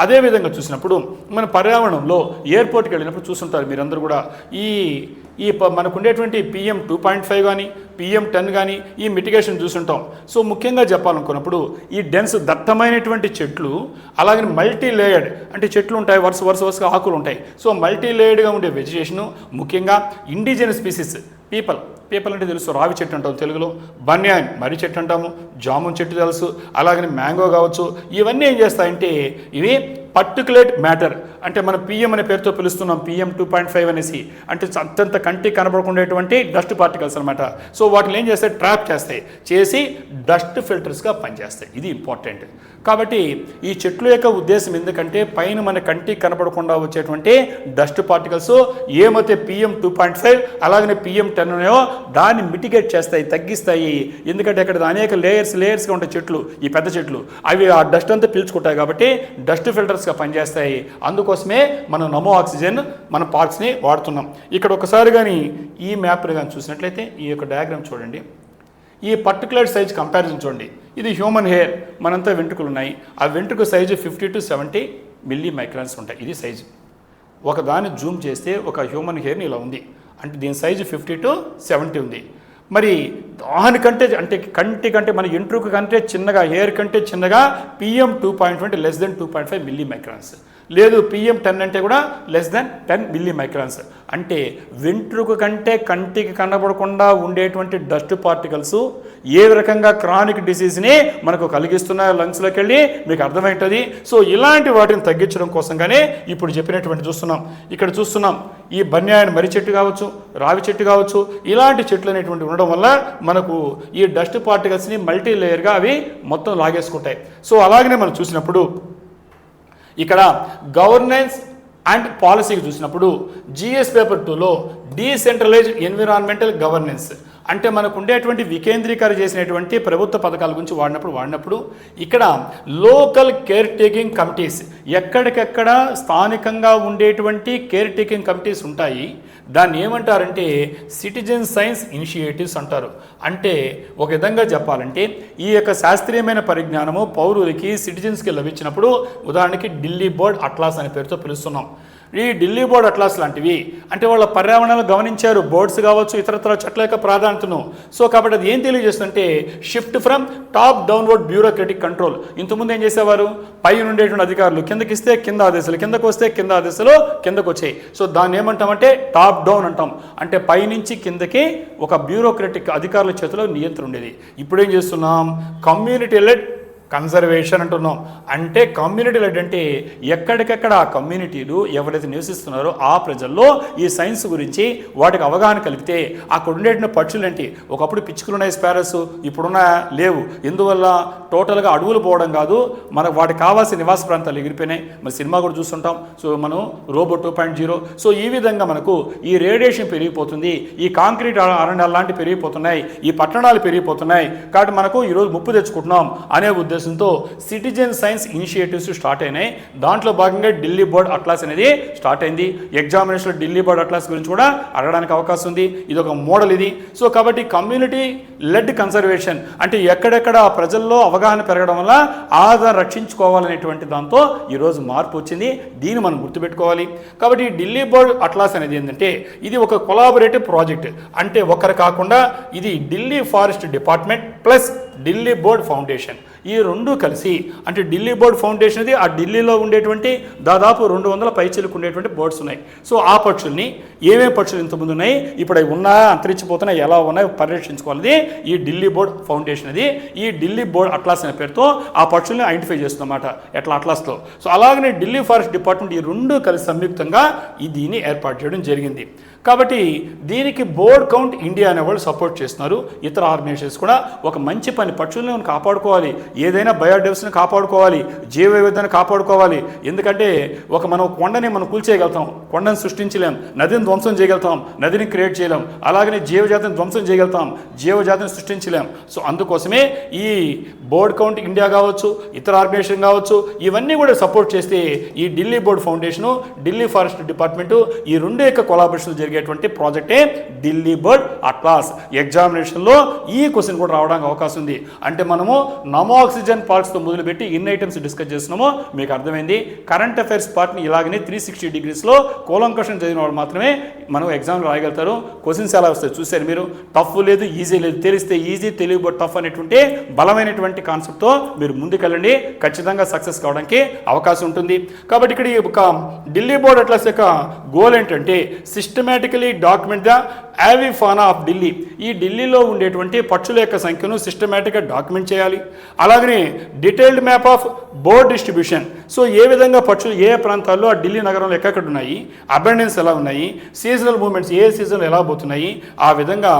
అదేవిధంగా చూసినప్పుడు మన పర్యావరణంలో ఎయిర్పోర్ట్కి వెళ్ళినప్పుడు చూస్తుంటారు మీరందరూ కూడా ఈ మనకు ఉండేటువంటి PM 2.5 కానీ PM 10 కానీ ఈ మిటిగేషన్ చూస్తుంటాం. సో ముఖ్యంగా చెప్పాలనుకున్నప్పుడు ఈ డెన్స్ దట్టమైనటువంటి చెట్లు అలాగే మల్టీ లేయర్డ్ అంటే చెట్లు ఉంటాయి వరుసగా ఆకులు ఉంటాయి. సో మల్టీ లేయర్డ్గా ఉండే వెజిటేషను ముఖ్యంగా ఇండిజినస్ స్పీసీస్ పీపల్ అంటే తెలుసు రావి చెట్టు అంటాం తెలుగులో, బన్యాన్ మర్రి చెట్టు అంటాము, జామున్ చెట్టు తెలుసు, అలాగని మ్యాంగో కావచ్చు. ఇవన్నీ ఏం చేస్తాయంటే ఇవి పర్టికులేట్ మ్యాటర్ అంటే మనం PM అనే పేరుతో పిలుస్తున్నాం PM 2.5 అనేసి అంటే అత్యంత కంటికి కనబడకుండేటువంటి డస్ట్ పార్టికల్స్ అనమాట. సో వాటిని ఏం చేస్తాయి ట్రాప్ చేసి డస్ట్ ఫిల్టర్స్గా పనిచేస్తాయి. ఇది ఇంపార్టెంట్. కాబట్టి ఈ చెట్ల యొక్క ఉద్దేశం ఎందుకంటే పైన మన కంటికి కనపడకుండా వచ్చేటువంటి డస్ట్ పార్టికల్స్ ఏమైతే PM 2.5 అలాగనే PM 10 ఉన్నాయో దాన్ని మిటిగేట్ చేస్తాయి, తగ్గిస్తాయి. ఎందుకంటే అక్కడ అనేక లేయర్స్గా ఉంటాయి చెట్లు, ఈ పెద్ద చెట్లు అవి ఆ డస్ట్ అంతా పీల్చుకుంటాయి కాబట్టి డస్ట్ ఫిల్టర్స్గా పనిచేస్తాయి. అందుకోసమే మనం నమో ఆక్సిజన్ మన పార్క్స్ని వాడుతున్నాం. ఇక్కడ ఒకసారి కానీ ఈ మ్యాప్ని కానీ చూసినట్లయితే ఈ యొక్క డయాగ్రామ్ చూడండి. ఈ పర్టికులర్ సైజ్ కంపారిజన్ చూడండి. ఇది హ్యూమన్ హెయిర్, మనంతా వెంట్రుకలు ఉన్నాయి. ఆ వెంట్రుక సైజు 50 to 70 మిల్లీ మైక్రాన్స్ ఉంటాయి. ఇది సైజు. ఒకదాన్ని జూమ్ చేస్తే ఒక హ్యూమన్ హెయిర్ని ఇలా ఉంది అంటే దీని సైజు 50 to 70 ఉంది. మరి దానికంటే అంటే కంటి కంటే మన ఎంట్రుక కంటే చిన్నగా, హెయిర్ కంటే చిన్నగా PM 2.20 less than 2.5 milli microns, లేదు PM 10 అంటే కూడా లెస్ దెన్ 10 మిల్లీ మైక్రాన్స్. అంటే వెంట్రుక కంటే కంటికి కనబడకుండా ఉండేటువంటి డస్ట్ పార్టికల్స్ ఏ రకంగా క్రానిక్ డిసీజ్ని మనకు కలిగిస్తున్నాయో లంగ్స్లోకి వెళ్ళి మీకు అర్థమవుతుంది. సో ఇలాంటి వాటిని తగ్గించడం కోసంగానే ఇప్పుడు చెప్పినటువంటి ఇక్కడ చూస్తున్నాం ఈ బన్యాయన్ మర్రి చెట్టు కావచ్చు, రావి చెట్టు కావచ్చు, ఇలాంటి చెట్లు అనేటువంటి ఉండడం వల్ల మనకు ఈ డస్ట్ పార్టికల్స్ని మల్టీ లేయర్గా అవి మొత్తం లాగేసుకుంటాయి. సో అలాగనే మనం చూసినప్పుడు ఇక్కడ గవర్నెన్స్ అండ్ పాలసీకి చూసినప్పుడు GS పేపర్ 2లో డీసెంట్రలైజ్డ్ ఎన్విరాన్మెంటల్ గవర్నెన్స్ అంటే మనకు ఉండేటువంటి వికేంద్రీకరణ చేసినటువంటి ప్రభుత్వ పథకాల గురించి వాడినప్పుడు ఇక్కడ లోకల్ కేర్ టేకింగ్ కమిటీస్, ఎక్కడికెక్కడ స్థానికంగా ఉండేటువంటి కేర్ టేకింగ్ కమిటీస్ ఉంటాయి. దాన్ని ఏమంటారంటే సిటిజన్ సైన్స్ ఇనిషియేటివ్స్ అంటారు. అంటే ఒక విధంగా చెప్పాలంటే ఈ యొక్క శాస్త్రీయమైన పరిజ్ఞానము పౌరులకి, సిటిజన్స్కి లభించినప్పుడు ఉదాహరణకి ఢిల్లీ బోర్డ్ అట్లాస్ అనే పేరుతో పిలుస్తున్నాం. ఈ ఢిల్లీ బోర్డ్ అట్లాస్ లాంటివి అంటే వాళ్ళ పర్యావరణాలు గమనించారు, బోర్డ్స్ కావచ్చు, ఇతరత్ర చెట్ల యొక్క ప్రాధాన్యతను. సో కాబట్టి అది ఏం తెలియజేస్తుందంటే shift from top downward bureaucratic control. ఇంతకుముందు ఏం చేసేవారు, పై ఉండేటువంటి అధికారులు కిందకి ఇస్తే కింద ఆదేశాలు, కిందకు వస్తే కింద ఆదేశాలు కిందకు వచ్చాయి. సో దాన్ని ఏమంటామంటే టాప్ డౌన్ అంటాం. అంటే పైనుంచి కిందకి ఒక బ్యూరోక్రటిక్ అధికారుల చేతిలో నియంత్రణ ఉండేది. ఇప్పుడు ఏం చేస్తున్నాం, కమ్యూనిటీ లెడ్ కన్జర్వేషన్ అంటున్నాం. అంటే కమ్యూనిటీ లెడ్ అంటే ఎక్కడికెక్కడ ఆ కమ్యూనిటీలు ఎవరైతే నివసిస్తున్నారో ఆ ప్రజల్లో ఈ సైన్స్ గురించి వాటికి అవగాహన కలిగితే అక్కడ ఉండేటువంటి పక్షులు ఏంటి, ఒకప్పుడు పిచ్చుకలు ఉన్నాయి స్పారస్, ఇప్పుడున్న లేవు. ఎందువల్ల టోటల్గా అడవులు పోవడం కాదు, మనకు వాటికి కావాల్సిన నివాస ప్రాంతాలు ఎగిరిపోయినాయి. మరి సినిమా కూడా చూస్తుంటాం. సో మనం రోబో 2.0. సో ఈ విధంగా మనకు ఈ రేడియేషన్ పెరిగిపోతుంది, ఈ కాంక్రీట్ అరణ్యాలు లాంటివి పెరిగిపోతున్నాయి, ఈ పట్టణాలు పెరిగిపోతున్నాయి. కాబట్టి మనకు ఈరోజు ముప్పు తెచ్చుకుంటున్నాం అనే ఉద్దేశంతో సిటిజన్ సైన్స్ ఇనిషియేటివ్స్ స్టార్ట్ అయినాయి. దాంట్లో భాగంగా ఢిల్లీ బోర్డ్ అట్లాస్ అనేది స్టార్ట్ అయింది. ఎగ్జామినేషన్లో ఢిల్లీ బోర్డ్ అట్లాస్ గురించి కూడా అడగడానికి అవకాశం ఉంది. ఇది ఒక మోడల్ ఇది. సో కాబట్టి కమ్యూనిటీ లెడ్ కన్సర్వేషన్ అంటే ఎక్కడెక్కడ ప్రజల్లో అవగాహన పెరగడం వల్ల ఆదాయం రక్షించుకోవాలనేటువంటి దాంతో ఈరోజు మార్పు వచ్చింది. దీన్ని మనం గుర్తుపెట్టుకోవాలి. కాబట్టి ఢిల్లీ బోర్డ్ అట్లాస్ అనేది ఏంటంటే ఇది ఒక కొలాబరేటివ్ ప్రాజెక్ట్. అంటే ఒకరు కాకుండా ఇది Delhi forest department plus Delhi board foundation, ఈ రెండు కలిసి అంటే ఢిల్లీ బోర్డ్ ఫౌండేషన్ అది ఆ ఢిల్లీలో ఉండేటువంటి దాదాపు 200 పైచీలకు ఉండేటువంటి బోర్డ్స్ ఉన్నాయి. సో ఆ పక్షుల్ని ఏమేమి పక్షులు ఇంతకుముందు ఉన్నాయి, ఇప్పుడు అవి ఉన్నాయా, అంతరించిపోతున్నాయి, ఎలా ఉన్నాయి పరిరక్షించుకోవాలి ఈ ఢిల్లీ బోర్డ్ ఫౌండేషన్ అది. ఈ ఢిల్లీ బోర్డ్ అట్లాస్ అనే పేరుతో ఆ పక్షుల్ని ఐడెంటిఫై చేస్తుందన్నమాట ఎట్లా అట్లాస్లో. సో అలాగనే ఢిల్లీ ఫారెస్ట్ డిపార్ట్మెంట్ ఈ రెండు కలిసి సంయుక్తంగా దీన్ని ఏర్పాటు చేయడం జరిగింది. కాబట్టి దీనికి బోర్డ్ కౌంట్ ఇండియా అనే వాళ్ళు సపోర్ట్ చేస్తున్నారు. ఇతర ఆర్గనైజేషన్స్ కూడా ఒక మంచి పని, పక్షుల్ని మనం కాపాడుకోవాలి, ఏదైనా బయోడైవర్సిటీని కాపాడుకోవాలి, జీవ వైవిధ్యాన్ని కాపాడుకోవాలి. ఎందుకంటే మనం కొండని మనం కూల్చేయగలుగుతాం, కొండని సృష్టించలేం, నదిని ధ్వంసం చేయగలుగుతాం, నదిని క్రియేట్ చేయలేం. అలాగనే జీవజాతిని ధ్వంసం చేయగలుగుతాం, జీవజాతిని సృష్టించలేం. సో అందుకోసమే ఈ బోర్డ్ కౌంట్ ఇండియా కావచ్చు, ఇతర ఆర్గనైజేషన్ కావచ్చు, ఇవన్నీ కూడా సపోర్ట్ చేస్తే ఈ Delhi board foundation, Delhi forest department ఈ రెండు యొక్క కొలాబరేషన్ జరిగేటువంటి ప్రాజెక్టే ఢిల్లీ బర్డ్ అట్లాస్. ఎగ్జామినేషన్లో ఈ క్వశ్చన్ కూడా రావడానికి అవకాశం ఉంది. అంటే మనము నమో ఆక్సిజన్ పార్ట్స్తో మొదలుపెట్టి ఎన్ని ఐటమ్స్ డిస్కస్ చేస్తున్నామో మీకు అర్థమైంది. కరెంట్ అఫైర్స్ పార్ట్ని ఇలాగనే 360 డిగ్రీస్లో కూలంకషం చదివిన వాళ్ళు మాత్రమే మనం ఎగ్జామ్లో రాయగలుగుతారు. క్వశ్చన్స్ ఎలా వస్తాయి చూసారు మీరు, టఫ్ లేదు, ఈజీ లేదు. తెలిస్తే ఈజీ, తెలియబో టఫ్ అనేటువంటి బలమైనటువంటి కాన్సెప్ట్తో మీరు ముందుకెళ్ళండి, ఖచ్చితంగా సక్సెస్ కావడానికి అవకాశం ఉంటుంది. కాబట్టి ఇక్కడ ఒక ఢిల్లీ బోర్డ్ అట్లాస్ యొక్క గోల్ ఏంటంటే systematically document the avifauna of Delhi. ఈ ఢిల్లీలో ఉండేటువంటి పక్షుల యొక్క సంఖ్యను సిస్టమేటిక్గా డాక్యుమెంట్ చేయాలి. అలాగనే detailed map of bird distribution. So ఏ విధంగా పక్షులు ఏ ప్రాంతాల్లో ఆ ఢిల్లీ నగరంలో ఎక్కడ ఉన్నాయి, అబెండెన్స్ ఎలా ఉన్నాయి, సీజనల్ మూమెంట్స్ ఏ సీజన్లో ఎలా పోతున్నాయి, ఆ విధంగా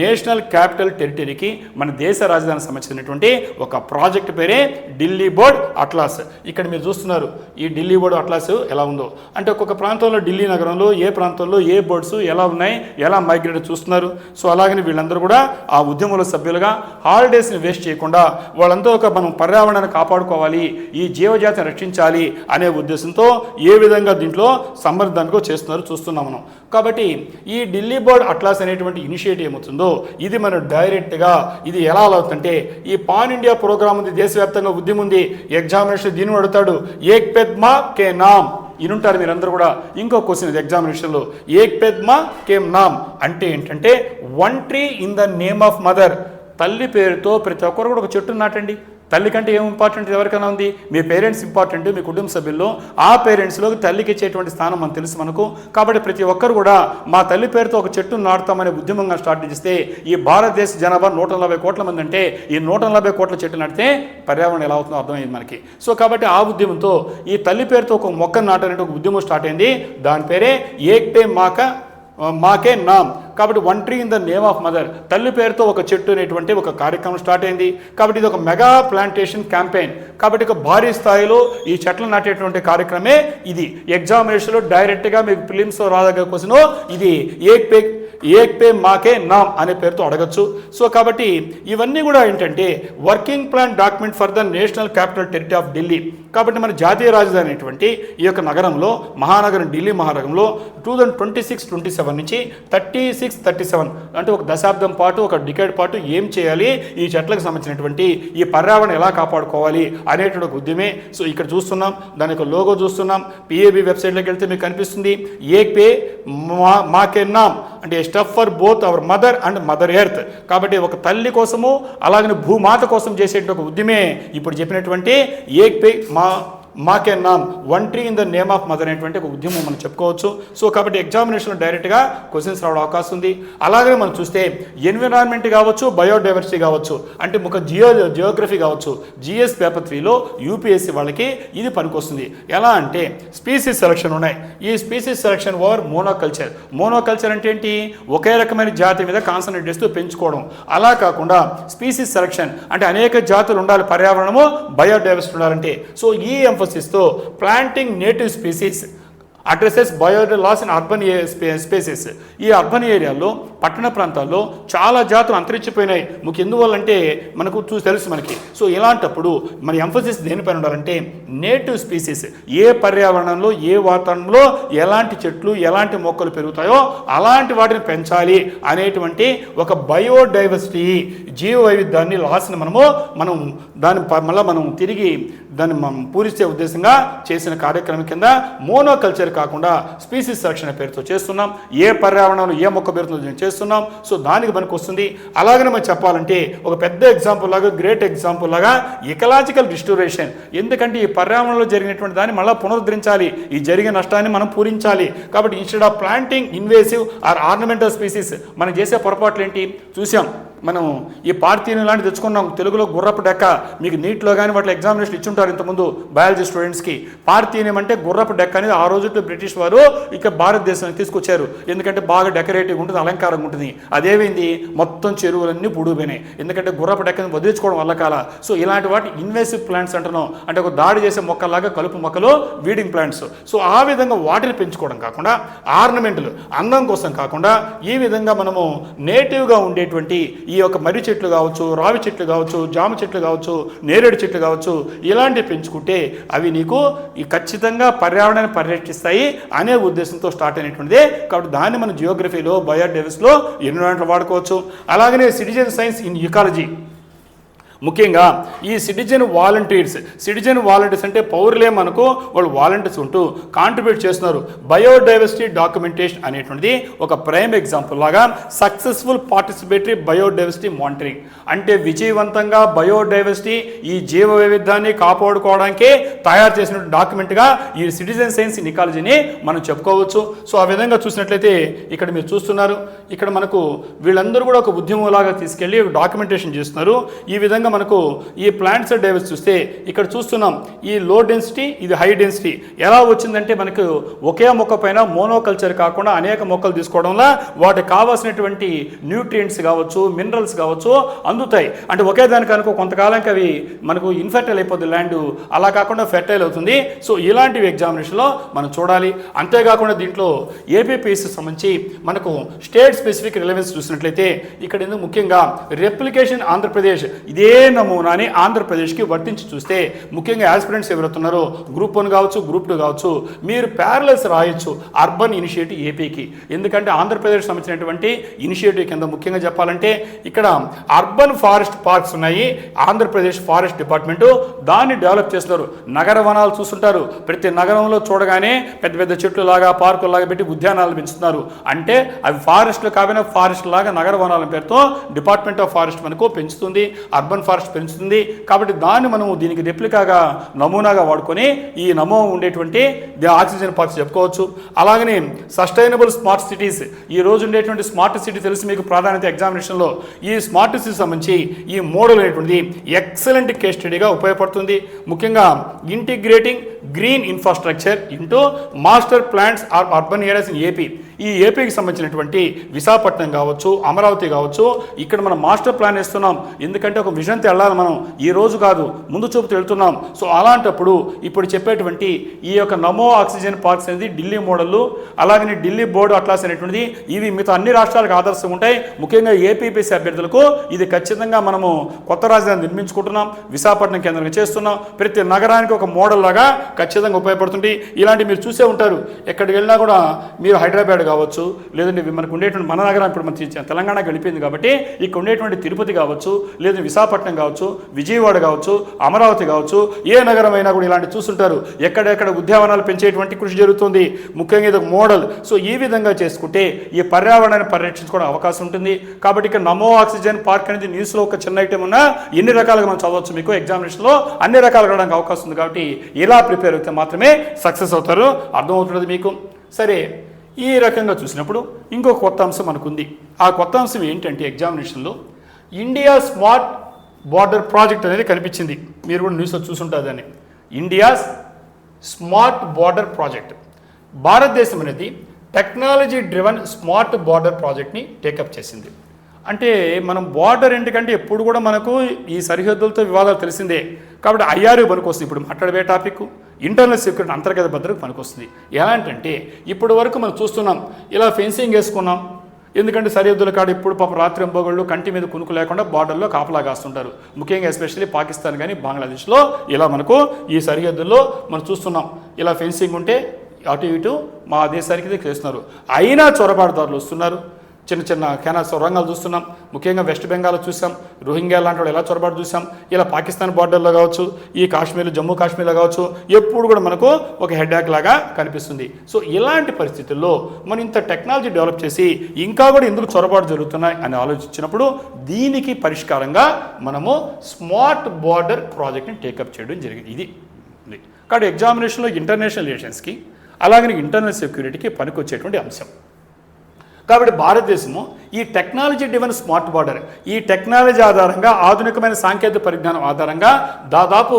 నేషనల్ క్యాపిటల్ టెరిటరీకి మన దేశ రాజధానికి సంబంధించినటువంటి ఒక ప్రాజెక్ట్ పేరే ఢిల్లీ బోర్డ్ అట్లాస్. ఇక్కడ మీరు చూస్తున్నారు ఈ ఢిల్లీ బోర్డ్ అట్లాస్ ఎలా ఉందో. అంటే ఒక్కొక్క ప్రాంతంలో ఢిల్లీ నగరంలో ఏ ప్రాంతంలో ఏ బర్డ్స్ ఎలా ఉన్నాయి, ఎలా మైగ్రేట్ చూస్తున్నారు. సో అలాగని వీళ్ళందరూ కూడా ఆ ఉద్యమంలో సభ్యులుగా హాలిడేస్ని వేస్ట్ చేయకుండా వాళ్ళంతా మనం పర్యావరణాన్ని కాపాడుకోవాలి, ఈ జీవజాతిని రక్షించాలి అనే ఉద్దేశంతో ఏ విధంగా దీంట్లో సమర్థానికో చేస్తున్నారు చూస్తున్నాం మనం. కాబట్టి ఈ ఢిల్లీ బోర్డ్ అట్లాస్ అనేటువంటి ఇనిషియేటివ్ ఏమవుతుందో ఇది మనం డైరెక్ట్గా ఇది ఎలా అవుతుందంటే ఈ పాన్ ఇండియా ప్రోగ్రామ్ ఉంది, దేశవ్యాప్తంగా ఉద్యమం ఉంది. ఎగ్జామినేషన్ దీన్ని అడుగుతాడు, ఏక్ పెద్మా కే నామ్ ఇనుంటారు మీరందరూ కూడా. ఇంకో క్వశ్చన్ ఇది ఎగ్జామినేషన్లో, ఏక్ పెద్ మా కేమ్ నామ్ అంటే ఏంటంటే one tree in the name of mother. తల్లి పేరుతో ప్రతి ఒక్కరు కూడా ఒక చెట్టు నాటండి. తల్లి కంటే ఏం ఇంపార్టెంట్ ఎవరికైనా ఉంది? మీ పేరెంట్స్ ఇంపార్టెంట్, మీ కుటుంబ సభ్యుల్లో ఆ పేరెంట్స్లోకి తల్లికి ఇచ్చేటువంటి స్థానం మనకు తెలుసు మనకు. కాబట్టి ప్రతి ఒక్కరు కూడా మా తల్లి పేరుతో ఒక చెట్టును నాటుతామనే ఉద్యమంగా స్టార్ట్ చేస్తే ఈ భారతదేశ జనాభా 140 కోట్ల మంది అంటే ఈ 140 కోట్ల చెట్టు నాటితే పర్యావరణం ఎలా అవుతుందో అర్థమైంది మనకి. సో కాబట్టి ఆ ఉద్యమంతో ఈ తల్లి పేరుతో ఒక మొక్కను నాటనే ఒక ఉద్యమం స్టార్ట్ అయింది. దాని పేరే ఏక్ పే మాకే నామ్. కాబట్టి one tree in the name of mother, తల్లి పేరుతో ఒక చెట్టు అనేటువంటి ఒక కార్యక్రమం స్టార్ట్ అయింది. కాబట్టి ఇది ఒక మెగా ప్లాంటేషన్ క్యాంపెయిన్. కాబట్టి ఒక భారీ స్థాయిలో ఈ చెట్లు నాటేటువంటి కార్యక్రమే ఇది. ఎగ్జామినేషన్లో డైరెక్ట్గా మీకు ప్రిలిమ్స్లో రాదగ్గ క్వశ్చన్ ఇది ఏక్ పే మాకే నామ్ అనే పేరుతో అడగచ్చు. సో కాబట్టి ఇవన్నీ కూడా ఏంటంటే working plan document for the national capital territory of Delhi. కాబట్టి మన జాతీయ రాజధాని అనేటువంటి ఈ యొక్క నగరంలో, మహానగరం ఢిల్లీ మహానగరంలో 2026-27 నుంచి 36-37 అంటే ఒక దశాబ్దం పాటు, ఒక డికేడ్ పాటు ఏం చేయాలి, ఈ చెట్లకు సంబంధించినటువంటి ఈ పర్యావరణం ఎలా కాపాడుకోవాలి అనేటువంటి ఒక ఉద్యమే. సో ఇక్కడ చూస్తున్నాం, దాని యొక్క లోగో చూస్తున్నాం. పిఏబి వెబ్సైట్లోకి వెళ్తే మీకు కనిపిస్తుంది ఏక్ పే మాకే నామ్ అంటే stuff for both our mother and mother earth. కాబట్టి ఒక తల్లి కోసము అలాగే భూమాత కోసం చేసేటువంటి ఒక ఉద్యమే ఇప్పుడు చెప్పినటువంటి ఏక్ పే మాకే నామ్, one tree in the name of mother అనేటువంటి ఒక ఉద్యమం మనం చెప్పుకోవచ్చు. సో కాబట్టి ఎగ్జామినేషన్లో డైరెక్ట్గా క్వశ్చన్స్ రావడం అవకాశం ఉంది. అలాగే మనం చూస్తే ఎన్విరాన్మెంట్ కావచ్చు, బయోడైవర్సిటీ కావచ్చు, అంటే ఒక జియోగ్రఫీ కావచ్చు, జిఎస్ పేపర్ 3లో యూపీఎస్సీ వాళ్ళకి ఇది పనికొస్తుంది. ఎలా అంటే స్పీసీస్ సెలక్షన్ ఉన్నాయి. ఈ species selection over monoculture. Monoculture అంటే ఏంటి? ఒకే రకమైన జాతి మీద కాన్సన్ట్రేట్ చేస్తూ పెంచుకోవడం. అలా కాకుండా స్పీసీస్ సెలక్షన్ అంటే అనేక జాతులు ఉండాలి, పర్యావరణము బయోడైవర్సిటీ ఉండాలంటే. సో ఈ తో planting native species addresses biodiversity loss in urban spaces. ఈ అర్బన్ ఏరియాలో, పట్టణ ప్రాంతాల్లో చాలా జాతులు అంతరించిపోయినాయి. ఎందువల్లంటే మనకు తెలుసు మనకి. సో ఇలాంటప్పుడు మన ఎంఫసిస్ దేనిపైన ఉండాలంటే నేటివ్ స్పీసీస్. ఏ పర్యావరణంలో, ఏ వాతావరణంలో ఎలాంటి చెట్లు, ఎలాంటి మొక్కలు పెరుగుతాయో అలాంటి వాటిని పెంచాలి అనేటువంటి ఒక బయోడైవర్సిటీ, జీవ వైవిధ్యాన్ని లాస్ని మనం దాన్ని మళ్ళీ మనం తిరిగి దాన్ని మనం పూరిస్తే ఉద్దేశంగా చేసిన కార్యక్రమం కింద మోనోకల్చర్ కాకుండా స్పీసీస్ సెలక్షన్ పేరుతో చేస్తున్నాం. ఏ పర్యావరణంలో ఏ మొక్క పేరుతో చేస్తున్నాం. సో దానికి మనకు వస్తుంది. అలాగనే మనం చెప్పాలంటే ఒక పెద్ద ఎగ్జాంపుల్ లాగా, గ్రేట్ ఎగ్జాంపుల్ లాగా ఎకలాజికల్ రిస్టోరేషన్. ఎందుకంటే ఈ పర్యావరణంలో జరిగినటువంటి దాన్ని మళ్ళీ పునరుద్ధరించాలి, ఈ జరిగిన నష్టాన్ని మనం పూరించాలి. కాబట్టి instead of planting invasive or ornamental species మనం చేసే పొరపాట్లు ఏంటి చూసాం. మనం ఈ పార్థీనియం లాంటి తెచ్చుకున్నాం. తెలుగులో గుర్రపు డెక్క, మీకు నీట్లో కానీ వాటి ఎగ్జామినేషన్ ఇచ్చుంటారు ఇంతకుముందు బయాలజీ స్టూడెంట్స్కి. పార్థీనియం అంటే గుర్రపు డెక్క అనేది ఆ రోజుల్లో బ్రిటిష్ వారు ఇక భారతదేశానికి తీసుకొచ్చారు. ఎందుకంటే బాగా డెకరేటివ్ ఉంటుంది, అలంకారంగా ఉంటుంది. అదేమైంది, మొత్తం చెరువులన్నీ పుడిపోయినాయి. ఎందుకంటే గుర్రపు డెక్కని వదిలించుకోవడం వల్ల కాల. సో ఇలాంటి వాటి ఇన్వేసివ్ ప్లాంట్స్ అంటున్నాం. అంటే ఒక దాడి చేసే మొక్కలాగా కలుపు మొక్కలు, వీడింగ్ ప్లాంట్స్. సో ఆ విధంగా వాటిని పెంచుకోవడం కాకుండా, ఆర్నమెంట్లు అందం కోసం కాకుండా, ఈ విధంగా మనము నేటివ్గా ఉండేటువంటి ఈ యొక్క మర్రి చెట్లు కావచ్చు, రావి చెట్లు కావచ్చు, జామ చెట్లు కావచ్చు, నేరేడు చెట్లు కావచ్చు, ఇలాంటివి పెంచుకుంటే అవి నీకు ఈ ఖచ్చితంగా పర్యావరణాన్ని పరిరక్షిస్తాయి అనే ఉద్దేశంతో స్టార్ట్ అయినటువంటిదే. కాబట్టి దాన్ని మనం జియోగ్రఫీలో, బయోడైవర్సిటీలో ఎన్విరాన్మెంట్లో వాడుకోవచ్చు. అలాగనే సిటిజన్ సైన్స్ ఇన్ ఇకాలజీ, ముఖ్యంగా ఈ సిటిజన్ వాలంటీర్స్ అంటే పౌరులే మనకు వాళ్ళు వాలంటీర్స్ ఉంటూ కాంట్రిబ్యూట్ చేస్తున్నారు. బయోడైవర్సిటీ డాక్యుమెంటేషన్ అనేటువంటిది ఒక ప్రైమ్ ఎగ్జాంపుల్ లాగా సక్సెస్ఫుల్ పార్టిసిపేటరీ బయోడైవర్సిటీ మానిటరింగ్ అంటే విజయవంతంగా బయోడైవర్సిటీ, ఈ జీవ వైవిధ్యాన్ని కాపాడుకోవడానికే తయారు చేసిన డాక్యుమెంట్గా ఈ సిటిజన్ సైన్స్ ఇన్ ఇకాలజీని మనం చెప్పుకోవచ్చు. సో ఆ విధంగా చూసినట్లయితే ఇక్కడ మీరు చూస్తున్నారు, ఇక్కడ మనకు వీళ్ళందరూ కూడా ఒక ఉద్యమంలాగా తీసుకెళ్ళి డాక్యుమెంటేషన్ చేస్తున్నారు. ఈ విధంగా మనకు ఈ ప్లాంట్స్ డైవర్సిటీ చూస్తే ఇక్కడ చూస్తున్నాం, ఈ లో డెన్సిటీ, ఇది హై డెన్సిటీ. ఎలా వచ్చిందంటే మనకు ఒకే మొక్క పైన మోనోకల్చర్ కాకుండా అనేక మొక్కలు తీసుకోవడం వల్ల వాటికి కావాల్సినటువంటి న్యూట్రియంట్స్ కావచ్చు, మినరల్స్ కావచ్చు అందుతాయి. అంటే ఒకే దానికి అనుకో కొంతకాలానికి అవి మనకు ఇన్ఫెర్టైల్ అయిపోతుంది ల్యాండ్, అలా కాకుండా ఫెర్టైల్ అవుతుంది. సో ఇలాంటివి ఎగ్జామినేషన్లో మనం చూడాలి. అంతేకాకుండా దీంట్లో ఏపీపీఎస్సీ సంబంధించి మనకు స్టేట్ స్పెసిఫిక్ రిలవెన్స్ చూసినట్లయితే ఇక్కడ ఎందుకు ముఖ్యంగా రెప్లికేషన్ ఆంధ్రప్రదేశ్, ఇదే నమూనాని ఆంధ్రప్రదేశ్కి వర్తించి చూస్తే ముఖ్యంగా యాస్పిరెంట్స్ ఎవరుతున్నారో గ్రూప్ 1 కావచ్చు, గ్రూప్ 2 కావచ్చు, మీరు ప్యారలల్స్ రాయొచ్చు అర్బన్ ఇనిషియేటివ్ ఏపీకి. ఎందుకంటే ఆంధ్రప్రదేశ్ సంబంధించినటువంటి ఇనిషియేటివ్ కింద ముఖ్యంగా చెప్పాలంటే ఇక్కడ అర్బన్ ఫారెస్ట్ పార్క్స్ ఉన్నాయి. ఆంధ్రప్రదేశ్ ఫారెస్ట్ డిపార్ట్మెంటు దాన్ని డెవలప్ చేస్తున్నారు. నగర వనాలు చూస్తుంటారు, ప్రతి నగరంలో చూడగానే పెద్ద పెద్ద చెట్లు లాగా, పార్కులు లాగా పెట్టి ఉద్యానాలు పెంచుతున్నారు. అంటే అవి ఫారెస్ట్లు కాకపోయినా ఫారెస్ట్ లాగా నగర వనాల పేరుతో డిపార్ట్మెంట్ ఆఫ్ ఫారెస్ట్ మనకు పెంచుతుంది, అర్బన్ ఫారెస్ట్ పెంచుతుంది. కాబట్టి దాన్ని మనం దీనికి రెప్లికాగా నమూనాగా వాడుకొని ఈ నమో ఉండేటువంటి ఆక్సిజన్ పార్క్స్ చెప్పుకోవచ్చు. అలాగనే సస్టైనబుల్ స్మార్ట్ సిటీస్, ఈ రోజు ఉండేటువంటి స్మార్ట్ సిటీ తెలిసి మీకు ప్రాధాన్యత ఎగ్జామినేషన్లో. ఈ స్మార్ట్ సిటీ సంబంధించి ఈ మోడల్ అనేటువంటిది ఎక్సలెంట్ కేస్ స్టడీగా ఉపయోగపడుతుంది. ముఖ్యంగా integrating green infrastructure into master plans or urban areas in AP. ఈ ఏపీకి సంబంధించినటువంటి విశాఖపట్నం కావచ్చు, అమరావతి కావచ్చు, ఇక్కడ మనం మాస్టర్ ప్లాన్ వేస్తున్నాం. ఎందుకంటే ఒక విజన్తో వెళ్ళాలి మనం, ఈ రోజు కాదు ముందు చూపుతూ వెళ్తున్నాం. సో అలాంటప్పుడు ఇప్పుడు చెప్పేటువంటి ఈ యొక్క నమో ఆక్సిజన్ పార్క్స్ అనేది ఢిల్లీ మోడల్, అలాగనే ఢిల్లీ బోర్డు అట్లాస్ అనేటువంటిది ఇవి మిగతా అన్ని రాష్ట్రాలకు ఆదర్శం ఉంటాయి. ముఖ్యంగా ఏపీపీసీ అభ్యర్థులకు ఇది ఖచ్చితంగా మనము కొత్త రాజధాని నిర్మించుకుంటున్నాం, విశాఖపట్నం కేంద్రంగా చేస్తున్నాం. ప్రతి నగరానికి ఒక మోడల్ లాగా ఖచ్చితంగా ఉపయోగపడుతుంది. ఇలాంటి మీరు చూసే ఉంటారు, ఎక్కడికి వెళ్ళినా కూడా మీరు హైదరాబాద్ కావచ్చు, లేదంటే మనకు ఉండేటువంటి మన నగరం ఇప్పుడు మన తెలంగాణకి వెళ్ళిపోయింది కాబట్టి ఇక్కడ ఉండేటువంటి తిరుపతి కావచ్చు, లేదా విశాఖపట్నం కావచ్చు, విజయవాడ కావచ్చు, అమరావతి కావచ్చు, ఏ నగరం అయినా కూడా ఇలాంటి చూస్తుంటారు. ఎక్కడెక్కడ ఉద్యానవనాలు పెంచేటువంటి కృషి జరుగుతుంది. ముఖ్యంగా ఇది ఒక మోడల్. సో ఈ విధంగా చేసుకుంటే ఈ పర్యావరణాన్ని పరిరక్షించుకోవడం అవకాశం ఉంటుంది. కాబట్టి ఇక్కడ నమో ఆక్సిజన్ పార్క్ అనేది న్యూస్లో ఒక చిన్న ఐటమ్ ఉన్నా ఎన్ని రకాలుగా మనం చదవచ్చు, మీకు ఎగ్జామినేషన్లో అన్ని రకాలు రావడానికి అవకాశం ఉంది. కాబట్టి ఇలా ప్రిపేర్ అయితే మాత్రమే సక్సెస్ అవుతారు, అర్థమవుతున్నది మీకు. సరే, ఈ రకంగా చూసినప్పుడు ఇంకో కొత్త అంశం మనకుంది. ఆ కొత్త అంశం ఏంటంటే ఎగ్జామినేషన్లో ఇండియా స్మార్ట్ బార్డర్ ప్రాజెక్ట్ అనేది కనిపించింది. మీరు కూడా న్యూస్లో చూసుంటారు దాన్ని. India smart border project. భారతదేశం అనేది టెక్నాలజీ డ్రివన్ స్మార్ట్ బార్డర్ ప్రాజెక్ట్ని టేకప్ చేసింది. అంటే మనం బార్డర్ ఎందుకంటే ఎప్పుడు కూడా మనకు ఈ సరిహద్దులతో వివాదాలు తెలిసిందే. కాబట్టి ఐఆర్యూ పనికొస్తుంది. ఇప్పుడు మాట్లాడే టాపిక్ ఇంటర్నల్ సెక్యూరిటీ, అంతర్గత భద్రతకు పనికొస్తుంది. ఎలాంటంటే ఇప్పటి వరకు మనం చూస్తున్నాం, ఇలా ఫెన్సింగ్ వేసుకున్నాం. ఎందుకంటే సరిహద్దుల కాడ ఇప్పుడు పాప రాత్రి అంబోగళ్ళు కంటి మీద కునుకు లేకుండా బార్డర్లో కాపలా కాస్తుంటారు. ముఖ్యంగా ఎస్పెషల్లీ పాకిస్తాన్ కానీ బంగ్లాదేశ్లో ఇలా మనకు ఈ సరిహద్దుల్లో మనం చూస్తున్నాం. ఇలా ఫెన్సింగ్ ఉంటే అటు ఇటు మా దేశానికి చేస్తున్నారు. అయినా చొరబాటుదారులు వస్తున్నారు. చిన్న చిన్న కెనాల్ సొరంగాలు చూస్తున్నాం. ముఖ్యంగా వెస్ట్ బెంగాల్ చూసాం, రోహింగ్యా లాంటి వాళ్ళు ఎలా చొరబాటు చూసాం. ఇలా పాకిస్తాన్ బార్డర్లో కావచ్చు, ఈ కాశ్మీర్ జమ్మూ కాశ్మీర్లో కావచ్చు, ఎప్పుడు కూడా మనకు ఒక హెడ్ఏక్ లాగా కనిపిస్తుంది. సో ఇలాంటి పరిస్థితుల్లో మనం ఇంత టెక్నాలజీ డెవలప్ చేసి ఇంకా కూడా ఎందుకు చొరబాటు జరుగుతున్నాయి అని ఆలోచించినప్పుడు దీనికి పరిష్కారంగా మనము స్మార్ట్ బార్డర్ ప్రాజెక్ట్ని టేకప్ చేయడం జరిగింది. ఇది కాబట్టి ఎగ్జామినేషన్లో ఇంటర్నేషనల్ రిలేషన్స్కి అలాగే ఇంటర్నల్ సెక్యూరిటీకి పనికొచ్చేటువంటి అంశం. కాబట్టి భారతదేశము ఈ టెక్నాలజీ డ్రివెన్ స్మార్ట్ బార్డర్, ఈ టెక్నాలజీ ఆధారంగా ఆధునికమైన సాంకేతిక పరిజ్ఞానం ఆధారంగా దాదాపు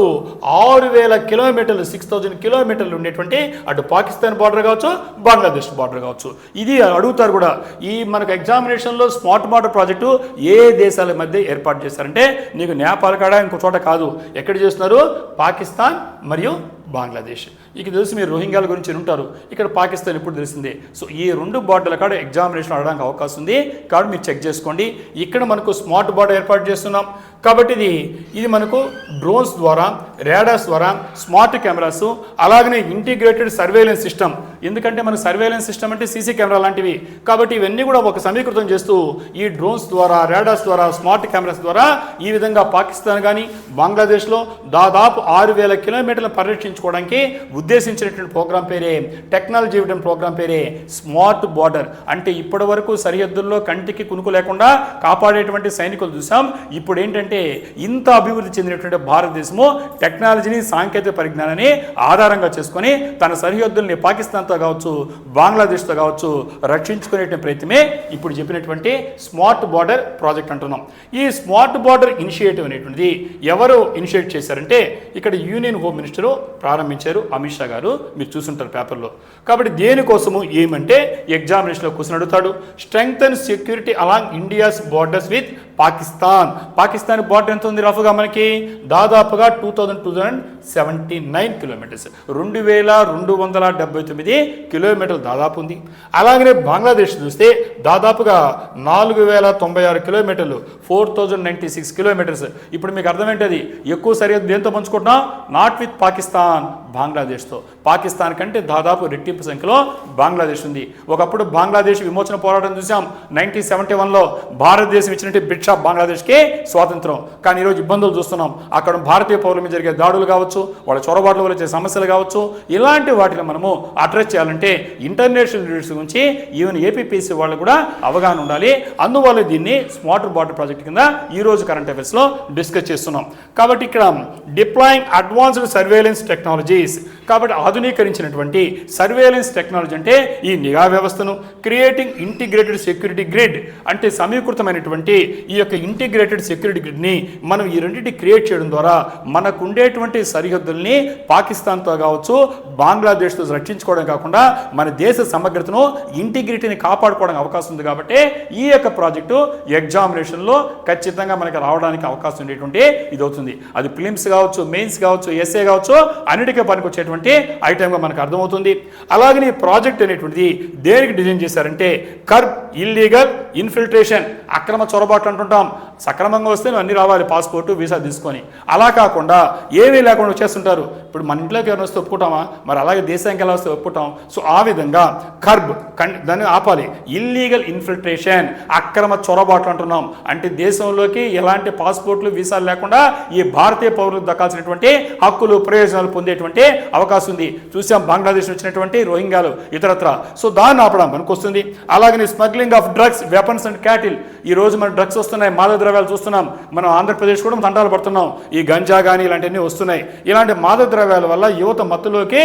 6,000 కిలోమీటర్లు 6,000 కిలోమీటర్లు ఉండేటువంటి అటు పాకిస్తాన్ బార్డర్ కావచ్చు, బంగ్లాదేశ్ బార్డర్ కావచ్చు. ఇది అడుగుతారు కూడా. ఈ మనకు ఎగ్జామినేషన్లో స్మార్ట్ బార్డర్ ప్రాజెక్టు ఏ దేశాల మధ్య ఏర్పాటు చేశారంటే నీకు నేపాల్ కాడ ఇంకో చోట కాదు, ఎక్కడ చేస్తున్నారు, పాకిస్తాన్ మరియు బంగ్లాదేశ్. ఇక తెలిసి మీరు రోహింగ్యాల గురించి ఉంటారు, ఇక్కడ పాకిస్తాన్ ఇప్పుడు తెలిసిందే. సో ఈ రెండు బార్డర్ల కాడ ఎగ్జామినేషన్ అడగడానికి అవకాశం ఉంది. కాబట్టి మీరు చెక్ చేసుకోండి. ఇక్కడ మనకు స్మార్ట్ బార్డర్ ఏర్పాటు చేస్తున్నాం. కాబట్టి ఇది మనకు డ్రోన్స్ ద్వారా, రాడార్స్ ద్వారా, స్మార్ట్ కెమెరాస్, అలాగనే ఇంటిగ్రేటెడ్ సర్వేలెన్స్ సిస్టమ్. ఎందుకంటే మన సర్వేలెన్స్ సిస్టమ్ అంటే సీసీ కెమెరా లాంటివి. కాబట్టి ఇవన్నీ కూడా ఒక సమీకృతం చేస్తూ ఈ డ్రోన్స్ ద్వారా, రాడార్స్ ద్వారా, స్మార్ట్ కెమెరాస్ ద్వారా ఈ విధంగా పాకిస్తాన్ కానీ బంగ్లాదేశ్లో దాదాపు 6,000 కిలోమీటర్లు పరిరక్షించుకోవడానికి ఉద్దేశించినటువంటి ప్రోగ్రాం పేరే, టెక్నాలజీ ఇవ్వడం ప్రోగ్రాం పేరే స్మార్ట్ బార్డర్. అంటే ఇప్పటి వరకు సరిహద్దుల్లో కంటికి కునుకు లేకుండా కాపాడేటువంటి సైనికులు చూసాం. ఇప్పుడు ఏంటంటే ఇంత అభివృద్ధి చెందినటువంటి భారతదేశము టెక్నాలజీని, సాంకేతిక పరిజ్ఞానాన్ని ఆధారంగా చేసుకొని తన సరిహద్దుల్ని పాకిస్తాన్తో కావచ్చు, బంగ్లాదేశ్తో కావచ్చు రక్షించుకునే ప్రయత్నమే ఇప్పుడు చెప్పినటువంటి స్మార్ట్ బార్డర్ ప్రాజెక్ట్ అంటున్నాం. ఈ స్మార్ట్ బార్డర్ ఇనిషియేటివ్ అనేటువంటిది ఎవరు ఇనిషియేట్ చేశారంటే ఇక్కడ యూనియన్ హోమ్ మినిస్టరు ప్రారంభించారు, అమిత్ షా గారు. మీరు చూసుంటారు పేపర్లో. కాబట్టి దేనికోసము ఏమంటే ఎగ్జామినేషన్లో క్వశ్చన్ అడుగుతాడు, strengthen security along India's borders with Pakistan border ఎంత ఉంది రఫ్గా మనకి దాదాపుగా 2279 కిలోమీటర్స్, 2279 కిలోమీటర్లు దాదాపు ఉంది. అలాగనే బంగ్లాదేశ్ చూస్తే దాదాపుగా 4096 కిలోమీటర్లు, 4096 కిలోమీటర్స్. ఇప్పుడు మీకు అర్థమేంటది, ఎక్కువ సరిహద్దు దేంతో పంచుకుంటున్నాం, నాట్ విత్ పాకిస్తాన్, బంగ్లాదేశ్తో. పాకిస్తాన్ కంటే దాదాపు రెట్టింపు సంఖ్యలో బంగ్లాదేశ్ ఉంది. ఒకప్పుడు బంగ్లాదేశ్ విమోచన పోరాటం చూసాం 1971లో, భారతదేశం ఇచ్చినట్టు బ్రిటిష్ ఆఫ్ బంగ్లాదేశ్కి స్వాతంత్రం. కానీ ఈరోజు ఇబ్బందులు చూస్తున్నాం. అక్కడ భారతీయ పౌరుల మీద జరిగే దాడులు కావచ్చు, వాళ్ళ చొరబాట్ల వల్ల వచ్చే సమస్యలు కావచ్చు, ఇలాంటి వాటిని మనము అడ్రస్ చేయాలంటే ఇంటర్నేషనల్ లీడర్స్ గురించి ఈవెన్ ఏపీపీసీ వాళ్ళు కూడా అవగాహన ఉండాలి. అందువల్ల దీన్ని స్మార్ట్ బార్డర్ ప్రాజెక్ట్ కింద ఈ రోజు కరెంట్ అఫైర్స్లో డిస్కస్ చేస్తున్నాం. కాబట్టి ఇక్కడ డిప్లాయింగ్ అడ్వాన్స్డ్ సర్వేలెన్స్ టెక్నాలజీస్, కాబట్టి ఆధునీకరించినటువంటి సర్వేలెన్స్ టెక్నాలజీ అంటే ఈ నిఘా వ్యవస్థను, క్రియేటింగ్ ఇంటిగ్రేటెడ్ సెక్యూరిటీ గ్రిడ్ అంటే సమీకృతమైనటువంటి ఈ యొక్క ఇంటిగ్రేటెడ్ సెక్యూరిటీ గ్రిడ్ని మనం ఈ రెండింటి క్రియేట్ చేయడం ద్వారా మనకు ఉండేటువంటి సరిహద్దుల్ని పాకిస్తాన్తో కావచ్చు, బంగ్లాదేశ్తో రక్షించుకోవడం కాకుండా మన దేశ సమగ్రతను, ఇంటిగ్రిటీని కాపాడుకోవడానికి అవకాశం ఉంది. కాబట్టి ఈ యొక్క ప్రాజెక్టు ఎగ్జామినేషన్లో ఖచ్చితంగా మనకి రావడానికి అవకాశం ఉండేటువంటి ఇది అవుతుంది. అది ప్రిలిమ్స్ కావచ్చు, మెయిన్స్ కావచ్చు, ఎస్ఏ కావచ్చు, అన్నిటికీ పనికి వచ్చేటువంటి ఐటెంగా మనకు అర్థమవుతుంది. అలాగే ఈ ప్రాజెక్ట్ అనేటువంటిది దేనికి డిజైన్ చేశారంటే కర్బ్ ఇల్లీగల్ ఇన్ఫిల్ట్రేషన్, అక్రమ చొరబాట్లు అంటుంటాం. సక్రమంగా వస్తే అన్ని రావాలి, పాస్పోర్టు వీసా తీసుకొని. అలా కాకుండా ఏమీ లేకుండా వచ్చేస్తుంటారు. ఇప్పుడు మన ఇంట్లోకి ఎవరైనా వస్తే ఒప్పుకుంటామా, మరి అలాగే దేశానికి ఎలా వస్తే ఒప్పుకుంటాం. సో ఆ విధంగా కర్బ్ దాన్ని ఆపాలి. ఇల్లీగల్ ఇన్ఫిల్ట్రేషన్, అక్రమ చొరబాట్లు అంటున్నాం. అంటే దేశంలోకి ఎలాంటి పాస్పోర్ట్లు వీసాలు లేకుండా ఈ భారతీయ పౌరులకు దక్కాల్సినటువంటి హక్కులు, ప్రయోజనాలు పొందేటువంటి అవకాశం ఉంది. చూసాం బంగ్లాదేశ్ వచ్చినటువంటి రోహింగ్యాలు ఇతరత్ర. సో దాన్ని ఆపడం మనకు వస్తుంది. అలాగే smuggling of drugs, weapons and cattle. ఈ రోజు మన డ్రగ్స్ వస్తున్నాయి, మాదక ద్రవ్యాలు చూస్తున్నాం. మనం ఆంధ్రప్రదేశ్ కూడా తంటాలు పడుతున్నాం. ఈ గంజా కానీ ఇలాంటివన్నీ వస్తున్నాయి. ఇలాంటి మాదక ద్రవ్యాల వల్ల యువత మత్తులోకి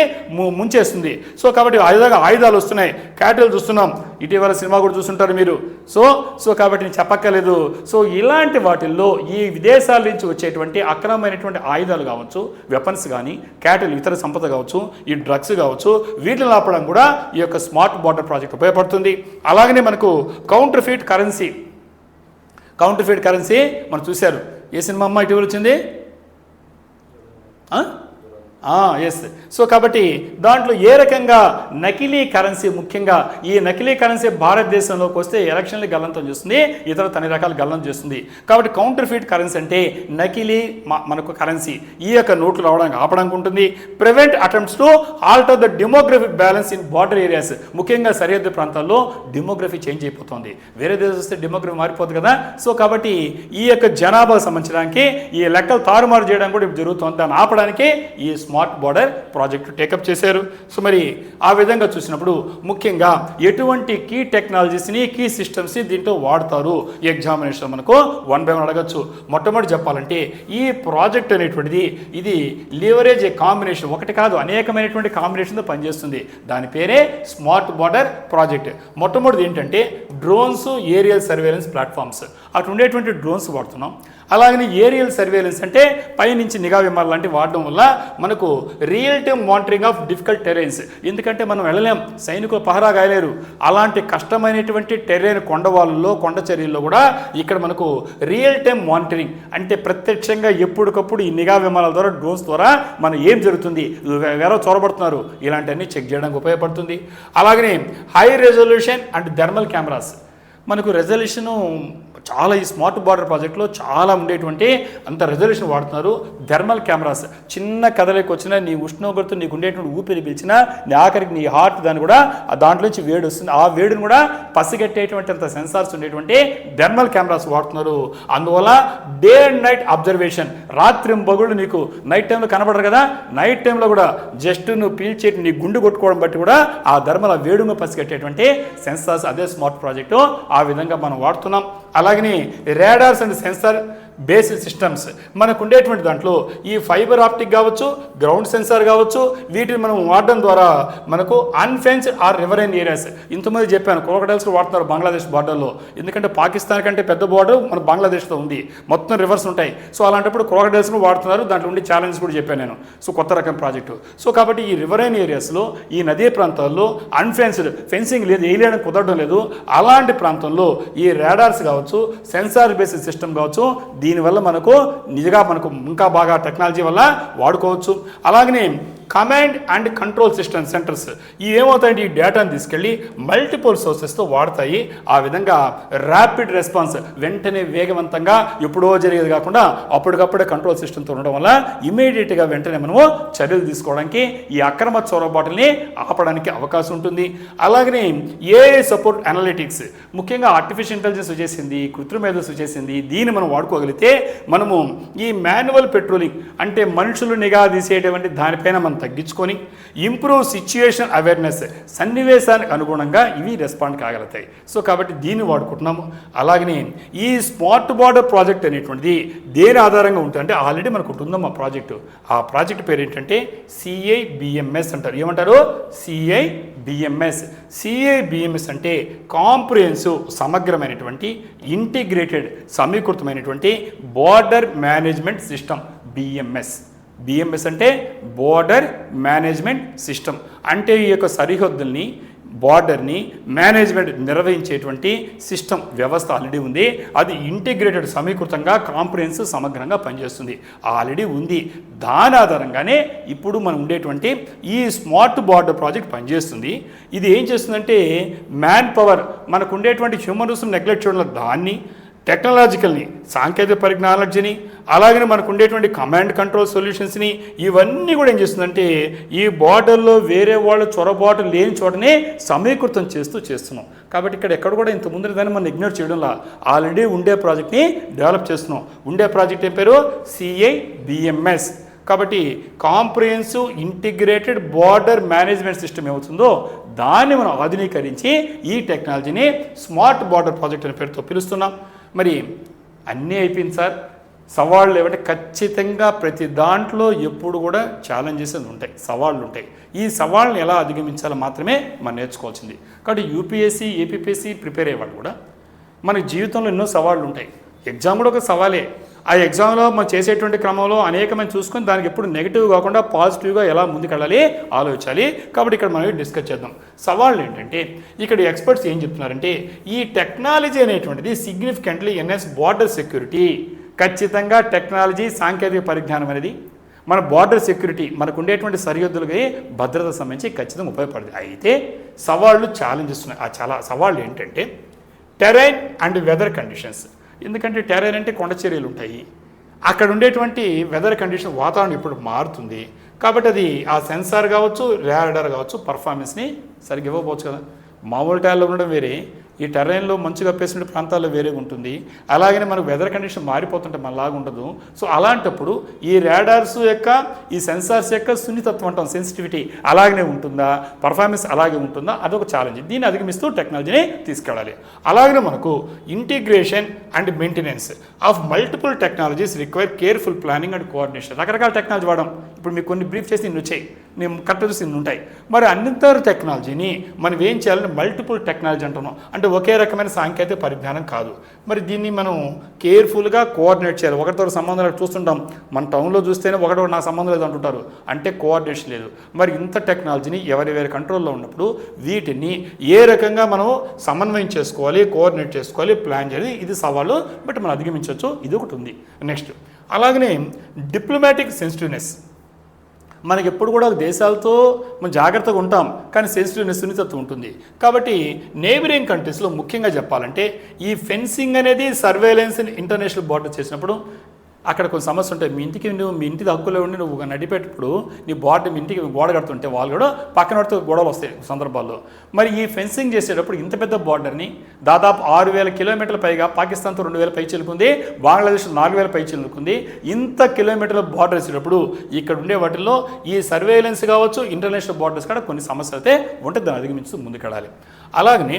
ముంచేస్తుంది. సో కాబట్టి ఆయుధాలు వస్తున్నాయి, క్యాటిల్ చూస్తున్నాం. ఇటీవల సినిమా కూడా చూస్తుంటారు మీరు. సో కాబట్టి నేను చెప్పక్కర్లేదు. సో ఇలాంటి వాటిల్లో ఈ విదేశాల నుంచి వచ్చేటువంటి అక్రమమైనటువంటి ఆయుధాలు కావచ్చు, వెపన్స్ కానీ, క్యాటిల్ ఇతర సంపద కావచ్చు, ఈ డ్రగ్స్ కావచ్చు, వీటిని ఆపడం కూడా ఈ యొక్క స్మార్ట్ బార్డర్ ప్రాజెక్ట్ ఉపయోగపడుతుంది. అలాగనే మనకు కౌంటర్ ఫీట్ కరెన్సీ మనం చూశారు. ఏ సినిమా అమ్మ ఇటీవల వచ్చింది? ఎస్. సో కాబట్టి దాంట్లో ఏ రకంగా నకిలీ కరెన్సీ, ముఖ్యంగా ఈ నకిలీ కరెన్సీ భారతదేశంలోకి వస్తే ఎలక్షన్లు గల్లంతం చేస్తుంది, ఇతర అన్ని రకాల గల్లంతం చేస్తుంది. కాబట్టి కౌంటర్ ఫీట్ కరెన్సీ అంటే నకిలీ మనకు కరెన్సీ ఈ యొక్క నోట్లు రావడానికి ఆపడానికి ఉంటుంది. Prevent attempts to alter the demographic balance in border areas, ముఖ్యంగా సరిహద్దు ప్రాంతాల్లో డెమోగ్రఫీ చేంజ్ అయిపోతుంది. వేరే దేశం వస్తే డెమోగ్రఫీ మారిపోతుంది కదా. సో కాబట్టి ఈ యొక్క జనాభాకు సంబంధించడానికి ఈ లెక్కలు తారుమారు చేయడానికి కూడా జరుగుతుంది. దాన్ని ఆపడానికి ఈ స్మార్ట్ బార్డర్ ప్రాజెక్టు టేకప్ చేశారు. సో మరి ఆ విధంగా చూసినప్పుడు ముఖ్యంగా ఎటువంటి కీ టెక్నాలజీస్ని, కీ సిస్టమ్స్ని దీంట్లో వాడతారు ఎగ్జామినేషన్ మనకు 1 by 1 అడగచ్చు. మొట్టమొదటి చెప్పాలంటే ఈ ప్రాజెక్ట్ అనేటువంటిది ఇది లివరేజ్ ఏ కాంబినేషన్, ఒకటి కాదు అనేకమైనటువంటి కాంబినేషన్తో పనిచేస్తుంది. దాని పేరే స్మార్ట్ బార్డర్ ప్రాజెక్ట్. మొట్టమొదటిది ఏంటంటే డ్రోన్స్, ఏరియల్ సర్వేలెన్స్ ప్లాట్ఫామ్స్. అటు ఉండేటువంటి డ్రోన్స్ వాడుతున్నాం. అలాగని ఏరియల్ సర్వేలెన్స్ అంటే పైనుంచి నిఘా విమానాలు లాంటివి వాడడం వల్ల మనకు real time monitoring of difficult terrains. ఎందుకంటే మనం వెళ్ళలేం, సైనికులు పహరా గాయలేరు. అలాంటి కష్టమైనటువంటి టెరైన్ కొండవాళ్ళలో, కొండ చర్యల్లో కూడా ఇక్కడ మనకు రియల్ టైమ్ మానిటరింగ్ అంటే ప్రత్యక్షంగా ఎప్పటికప్పుడు ఈ నిఘా విమానాల ద్వారా, డ్రోన్స్ ద్వారా మనం ఏం జరుగుతుంది, ఎవరో చొరబడుతున్నారు, ఇలాంటివన్నీ చెక్ చేయడానికి ఉపయోగపడుతుంది. అలాగనే high resolution and thermal cameras. మనకు రెజల్యూషను చాలా ఈ స్మార్ట్ బార్డర్ ప్రాజెక్ట్లో చాలా ఉండేటువంటి అంత రెజల్యూషన్ వాడుతున్నారు. థర్మల్ కెమెరాస్, చిన్న కదలికి వచ్చినా నీ ఉష్ణోగ్రత, నీకు ఉండేటువంటి ఊపిరి పీల్చినా నీ ఆఖరికి నీ హార్ట్ దాన్ని కూడా దాంట్లోంచి వేడి వస్తుంది. ఆ వేడిని కూడా పసిగట్టేటువంటి అంత సెన్సార్స్ ఉండేటువంటి థర్మల్ కెమెరాస్ వాడుతున్నారు. అందువల్ల డే అండ్ నైట్ అబ్జర్వేషన్, రాత్రి పగుళ్ళు నీకు నైట్ టైంలో కనబడరు కదా, నైట్ టైంలో కూడా జస్ట్ నువ్వు పీల్చేటి నీ గుండు కొట్టుకోవడం బట్టి కూడా ఆ థర్మల్ వేడిగా పసిగట్టేటువంటి సెన్సార్స్, అదే స్మార్ట్ ప్రాజెక్టు. ఆ విధంగా మనం వాడుతున్నాం. అలాగనే radars and sensor base systems మనకు ఉండేటువంటి దాంట్లో ఈ ఫైబర్ ఆప్టిక్ కావచ్చు, గ్రౌండ్ సెన్సార్ కావచ్చు, వీటిని మనం వాడడం ద్వారా మనకు అన్ఫెన్స్డ్ ఆర్ రివరైన్ ఏరియాస్, ఇంతమంది చెప్పాను క్రోకడైల్స్ వాడుతున్నారు బంగ్లాదేశ్ బార్డర్లో, ఎందుకంటే పాకిస్తాన్ కంటే పెద్ద బార్డర్ మన బంగ్లాదేశ్తో ఉంది, మొత్తం రివర్స్ ఉంటాయి. సో అలాంటప్పుడు క్రోకడైల్స్ను వాడుతున్నారు, దాంట్లో ఉండే ఛాలెంజ్ కూడా చెప్పాను నేను. సో కొత్త రకం ప్రాజెక్టు. సో కాబట్టి ఈ రివరైన్ ఏరియాస్లో, ఈ నదీ ప్రాంతాల్లో అన్ఫెన్స్డ్ ఫెన్సింగ్ లేదు, వేయలేడానికి కుదరడం లేదు, అలాంటి ప్రాంతంలో ఈ రాడార్స్ కావచ్చు, సెన్సార్ బేస్డ్ సిస్టమ్ కావచ్చు, దీనివల్ల మనకు నిజంగా మనకు ఇంకా బాగా టెక్నాలజీ వల్ల వాడుకోవచ్చు. అలాగనే command and control system centres ఇవి ఏమవుతాయంటే ఈ డేటాను తీసుకెళ్ళి మల్టిపుల్ సోర్సెస్తో వాడతాయి. ఆ విధంగా ర్యాపిడ్ రెస్పాన్స్, వెంటనే వేగవంతంగా ఎప్పుడో జరిగేది కాకుండా అప్పటికప్పుడే కంట్రోల్ సిస్టమ్తో ఉండడం వల్ల ఇమీడియట్గా వెంటనే మనము చర్యలు తీసుకోవడానికి, ఈ అక్రమ చొరబాటుల్ని ఆపడానికి అవకాశం ఉంటుంది. అలాగనే ఏఐ సపోర్ట్ అనలిటిక్స్, ముఖ్యంగా ఆర్టిఫిషియల్ ఇంటెలిజెన్స్ వచ్చేసింది, కృత్రిమ మేధస్సు వచ్చేసింది. దీన్ని మనం వాడుకోగలిగితే మనము ఈ మాన్యువల్ పెట్రోలింగ్ అంటే మనుషులు నిఘా తీసేటువంటి దానిపైన మనం తగ్గించుకొని ఇంప్రూవ్ సిచ్యుయేషన్ అవేర్నెస్, సన్నివేశానికి అనుగుణంగా ఇవి రెస్పాండ్ కాగలుగుతాయి. సో కాబట్టి దీన్ని వాడుకుంటున్నాము. అలాగనే ఈ స్మార్ట్ బార్డర్ ప్రాజెక్ట్ అనేటువంటిది దేని ఆధారంగా ఉంటుంది అంటే ఆల్రెడీ మనకు ఉంటుందో మా ప్రాజెక్టు. ఆ ప్రాజెక్ట్ పేరు ఏంటంటే CIBMS అంటారు. ఏమంటారు? CIBMS. CIBMS అంటే కాంప్రిహెన్సివ్, సమగ్రమైనటువంటి, ఇంటిగ్రేటెడ్, సమీకృతమైనటువంటి బార్డర్ మేనేజ్మెంట్ సిస్టమ్. BMS అంటే బోర్డర్ మేనేజ్మెంట్ సిస్టమ్. అంటే ఈ యొక్క సరిహద్దుల్ని, బార్డర్ని మేనేజ్మెంట్ నిర్వహించేటువంటి సిస్టమ్ వ్యవస్థ ఆల్రెడీ ఉంది. అది ఇంటిగ్రేటెడ్, సమీకృతంగా, కాంప్రిహెన్సివ్, సమగ్రంగా పనిచేస్తుంది, ఆల్రెడీ ఉంది. దాని ఆధారంగానే ఇప్పుడు మనం ఉండేటువంటి ఈ స్మార్ట్ బార్డర్ ప్రాజెక్ట్ పనిచేస్తుంది. ఇది ఏం చేస్తుందంటే మ్యాన్ పవర్, మనకు ఉండేటువంటి హ్యూమన్ రిసోర్స్ నెగ్లెక్ట్ చేయడంలో దాన్ని, టెక్నాలజికల్ని, సాంకేతిక పరిజ్ఞానాన్ని, అలాగనే మనకు ఉండేటువంటి కమాండ్ కంట్రోల్ సొల్యూషన్స్ని, ఇవన్నీ కూడా ఏం చేస్తుందంటే ఈ బార్డర్లో వేరే వాళ్ళు చొరబాటు లేని చోటనే సమీకృతం చేస్తున్నాం. కాబట్టి ఇక్కడ ఎక్కడ కూడా ఇంత ముందు దాన్ని మనం ఇగ్నోర్ చేయడంలా ఆల్రెడీ ఉండే ప్రాజెక్ట్ని డెవలప్ చేస్తున్నాం. ఉండే ప్రాజెక్ట్ ఏం పేరు? CIBMS. కాబట్టి comprehensive integrated border management system ఏమవుతుందో దాన్ని మనం ఆధునీకరించి ఈ టెక్నాలజీని స్మార్ట్ బార్డర్ ప్రాజెక్ట్ అనే పేరుతో పిలుస్తున్నాం. మరి అన్నీ అయిపోయింది సార్, సవాళ్ళు ఏమంటే ఖచ్చితంగా ప్రతి దాంట్లో ఎప్పుడు కూడా ఛాలెంజెస్ ఉంటాయి, సవాళ్ళు ఉంటాయి. ఈ సవాళ్ళని ఎలా అధిగమించాలో మాత్రమే మనం నేర్చుకోవాల్సింది. కాబట్టి UPSC, APPSC ప్రిపేర్ అయ్యేవాళ్ళు కూడా మన జీవితంలో ఎన్నో సవాళ్ళు ఉంటాయి. ఎగ్జామ్ కూడా ఒక సవాలే. ఆ ఎగ్జామ్లో మనం చేసేటువంటి క్రమంలో అనేకమైన చూసుకొని దానికి ఎప్పుడు నెగిటివ్ కాకుండా పాజిటివ్గా ఎలా ముందుకెళ్ళాలి ఆలోచించాలి. కాబట్టి ఇక్కడ మనం డిస్కస్ చేద్దాం. సవాళ్ళు ఏంటంటే ఇక్కడ ఎక్స్పర్ట్స్ ఏం చెప్తున్నారంటే ఈ టెక్నాలజీ అనేటువంటిది సిగ్నిఫికెంట్లీ ఎన్హాన్స్ బార్డర్ సెక్యూరిటీ. ఖచ్చితంగా టెక్నాలజీ, సాంకేతిక పరిజ్ఞానం అనేది మన బార్డర్ సెక్యూరిటీ, మనకు ఉండేటువంటి సరిహద్దులకి భద్రత సంబంధించి ఖచ్చితంగా ఉపయోగపడుతుంది. అయితే సవాళ్ళు, ఛాలెంజెస్ ఉన్నాయి. ఆ చాలా సవాళ్ళు ఏంటంటే టెరైన్ అండ్ వెదర్ కండిషన్స్. ఎందుకంటే టెరైన్ అంటే కొండ చర్యలు ఉంటాయి, అక్కడ ఉండేటువంటి వెదర్ కండిషన్, వాతావరణం ఇప్పుడు మారుతుంది. కాబట్టి అది ఆ సెన్సార్ కావచ్చు, రాడార్ కావచ్చు, పర్ఫార్మెన్స్ని సరిగ్గా ఇవ్వకపోవచ్చు కదా. మామూలు టైర్లో ఉండడం వేరే, ఈ టెరైన్లో మంచు కప్పేసిన ప్రాంతాల్లో వేరే ఉంటుంది. అలాగనే మనకు వెదర్ కండిషన్ మారిపోతుంటే మనలాగా ఉండదు. సో అలాంటప్పుడు ఈ రాడార్స్ యొక్క, ఈ సెన్సార్స్ యొక్క సున్నితత్వం అంటాం, సెన్సిటివిటీ అలాగనే ఉంటుందా, పర్ఫార్మెన్స్ అలాగే ఉంటుందా, అదొక ఛాలెంజ్. దీన్ని అధిగమిస్తూ టెక్నాలజీని తీసుకెళ్ళాలి. అలాగనే మనకు integration and maintenance of multiple technologies require careful planning and coordination. రకరకాల టెక్నాలజీ వాడడం. ఇప్పుడు మీకు కొన్ని బ్రీఫ్ చేసి ఇన్ని వచ్చాయి, నేను కరెక్ట్ చూసి ఇన్ని ఉంటాయి. మరి అన్నితర టెక్నాలజీని మనం ఏం చేయాలంటే మల్టిపుల్ టెక్నాలజీ అంటున్నాం. అంటే ఒకే రకమైన సాంకేతిక పరిజ్ఞానం కాదు. మరి దీన్ని మనం కేర్ఫుల్గా కోఆర్డినేట్ చేయాలి. ఒకరితో సంబంధం లేదు. చూస్తుంటాం మన టౌన్లో చూస్తేనే ఒకటో నా సంబంధం లేదు అంటుంటారు, అంటే కోఆర్డినేషన్ లేదు. మరి ఇంత టెక్నాలజీని ఎవరి వేరే కంట్రోల్లో ఉన్నప్పుడు వీటిని ఏ రకంగా మనం సమన్వయం చేసుకోవాలి, కోఆర్డినేట్ చేసుకోవాలి, ప్లాన్ చేయాలి. ఇది సవాలు, బట్ మనం అధిగమించవచ్చు. ఇది ఒకటి ఉంది. నెక్స్ట్ అలాగనే డిప్లొమాటిక్ సెన్సిటివ్నెస్. మనకి ఎప్పుడు కూడా దేశాలతో మనం జాగ్రత్తగా ఉంటాం, కానీ సెన్సిటివ్నెస్, సున్నితత్వం ఉంటుంది. కాబట్టి నేబరింగ్ కంట్రీస్లో ముఖ్యంగా చెప్పాలంటే ఈ ఫెన్సింగ్ అనేది సర్వేలెన్స్ ఇంటర్నేషనల్ బార్డర్ చేసినప్పుడు అక్కడ కొన్ని సమస్యలు ఉంటాయి. మీ ఇంటి హక్కులో ఉండి నువ్వు నడిపేటప్పుడు నీ బార్డర్, మీ ఇంటికి గోడ కడుతుంటే వాళ్ళు కూడా పక్కన పడితే గొడవలు వస్తాయి సందర్భాల్లో. మరి ఈ ఫెన్సింగ్ చేసేటప్పుడు ఇంత పెద్ద బార్డర్ని దాదాపు 6,000 కిలోమీటర్ల పైగా, పాకిస్తాన్తో 2,000 పై చెల్లుకుంది, బంగ్లాదేశ్ 4,000 పై చెల్లుకుంది. ఇంత కిలోమీటర్ల బార్డర్ వేసేటప్పుడు ఇక్కడ ఉండే వాటిల్లో ఈ సర్వేలెన్స్ కావచ్చు, ఇంటర్నేషనల్ బార్డర్స్ కూడా కొన్ని సమస్యలు అయితే ఉంటే దాన్ని అధిగమించి ముందుకెళ్ళాలి. అలాగనే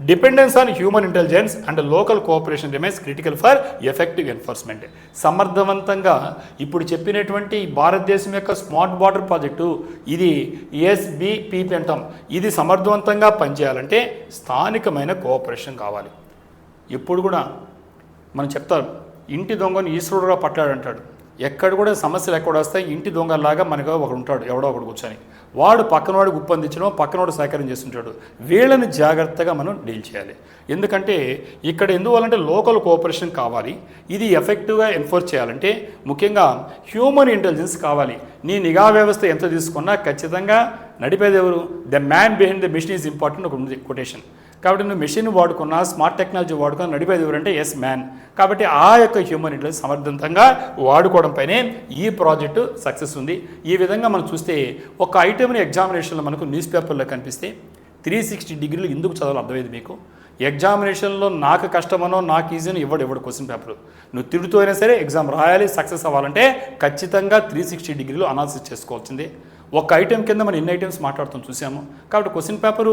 dependence on human intelligence and local cooperation remains critical for effective enforcement. సమర్థవంతంగా ఇప్పుడు చెప్పినటువంటి భారతదేశం యొక్క స్మార్ట్ బార్డర్ ప్రాజెక్టు ఇది ఎస్బిపిపి అంటాం. ఇది సమర్థవంతంగా పనిచేయాలంటే స్థానికమైన కోఆపరేషన్ కావాలి. ఎప్పుడు కూడా మనం చెప్తారు ఇంటి దొంగను ఈశ్వరుడుగా పట్టాడంటాడు. ఎక్కడ కూడా సమస్యలు ఎక్కడ వస్తాయి, ఇంటి దొంగలాగా మనకు ఒకడు ఉంటాడు, ఎవడో ఒకడు కూర్చొని వాడు పక్కనవాడు ఉప్పందించడం, పక్కనవాడు సహకారం చేస్తుంటాడు. వీళ్ళని జాగ్రత్తగా మనం డీల్ చేయాలి. ఎందుకంటే ఇక్కడ ఎందువల్లంటే లోకల్ కోఆపరేషన్ కావాలి. ఇది ఎఫెక్టివ్గా ఎన్ఫోర్స్ చేయాలంటే ముఖ్యంగా హ్యూమన్ ఇంటెలిజెన్స్ కావాలి. నీ నిఘా వ్యవస్థ ఎంత తీసుకున్నా ఖచ్చితంగా నడిపేది ఎవరు? The man behind the mission is important ఒక ఉంది కొటేషన్. కాబట్టి నువ్వు మెషిన్ వాడుకున్నా, స్మార్ట్ టెక్నాలజీ వాడుకున్నా నడిపేది ఎవరంటే ఎస్ మ్యాన్. కాబట్టి ఆ యొక్క హ్యూమన్ ఇంటెలిజెన్స్ సమర్థవంతంగా వాడుకోవడంపైనే ఈ ప్రాజెక్టు సక్సెస్ ఉంది. ఈ విధంగా మనం చూస్తే ఒక ఐటెంని ఎగ్జామినేషన్లో మనకు న్యూస్ పేపర్లో కనిపిస్తే 360 డిగ్రీలు ఎందుకు చదవాలి అర్థమైంది మీకు. ఎగ్జామినేషన్లో నాకు కష్టమనో నాకు ఈజీనో ఇవ్వడు క్వశ్చన్ పేపర్. నువ్వు తిడుతూ అయినా సరే ఎగ్జామ్ రాయాలి, సక్సెస్ అవ్వాలంటే ఖచ్చితంగా 360 డిగ్రీలు అనాలిసిస్ చేసుకోవాల్సిందే. ఒక ఐటెం కింద మనం ఎన్ని ఐటమ్స్ మాట్లాడుతాం చూసాము. కాబట్టి క్వశ్చన్ పేపరు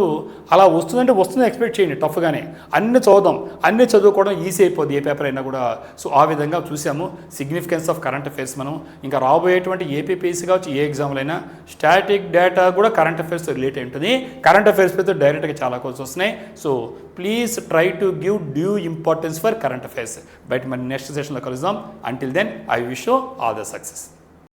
అలా వస్తుందంటే వస్తుందని ఎక్స్పెక్ట్ చేయండి, టఫ్గానే అన్ని చదువుదాం, అన్ని చదువుకోవడం ఈజీ అయిపోద్ది ఏ పేపర్ అయినా కూడా. సో ఆ విధంగా చూసాము సిగ్నిఫికెన్స్ ఆఫ్ కరెంట్ అఫైర్స్. మనం ఇంకా రాబోయేటువంటి ఏపీపీఎస్సీ కావచ్చు, ఏ ఎగ్జామ్లో అయినా స్టాటిక్ డేటా కూడా కరెంట్ అఫైర్స్ రిలేట్ అయి ఉంటుంది. కరెంట్ అఫైర్స్ అయితే డైరెక్ట్గా చాలా కోర్స్ వస్తున్నాయి. So please try to give due importance for current affairs. బయట మరి నెక్స్ట్ సెషన్లో కలుద్దాం. Until then I wish you all the success.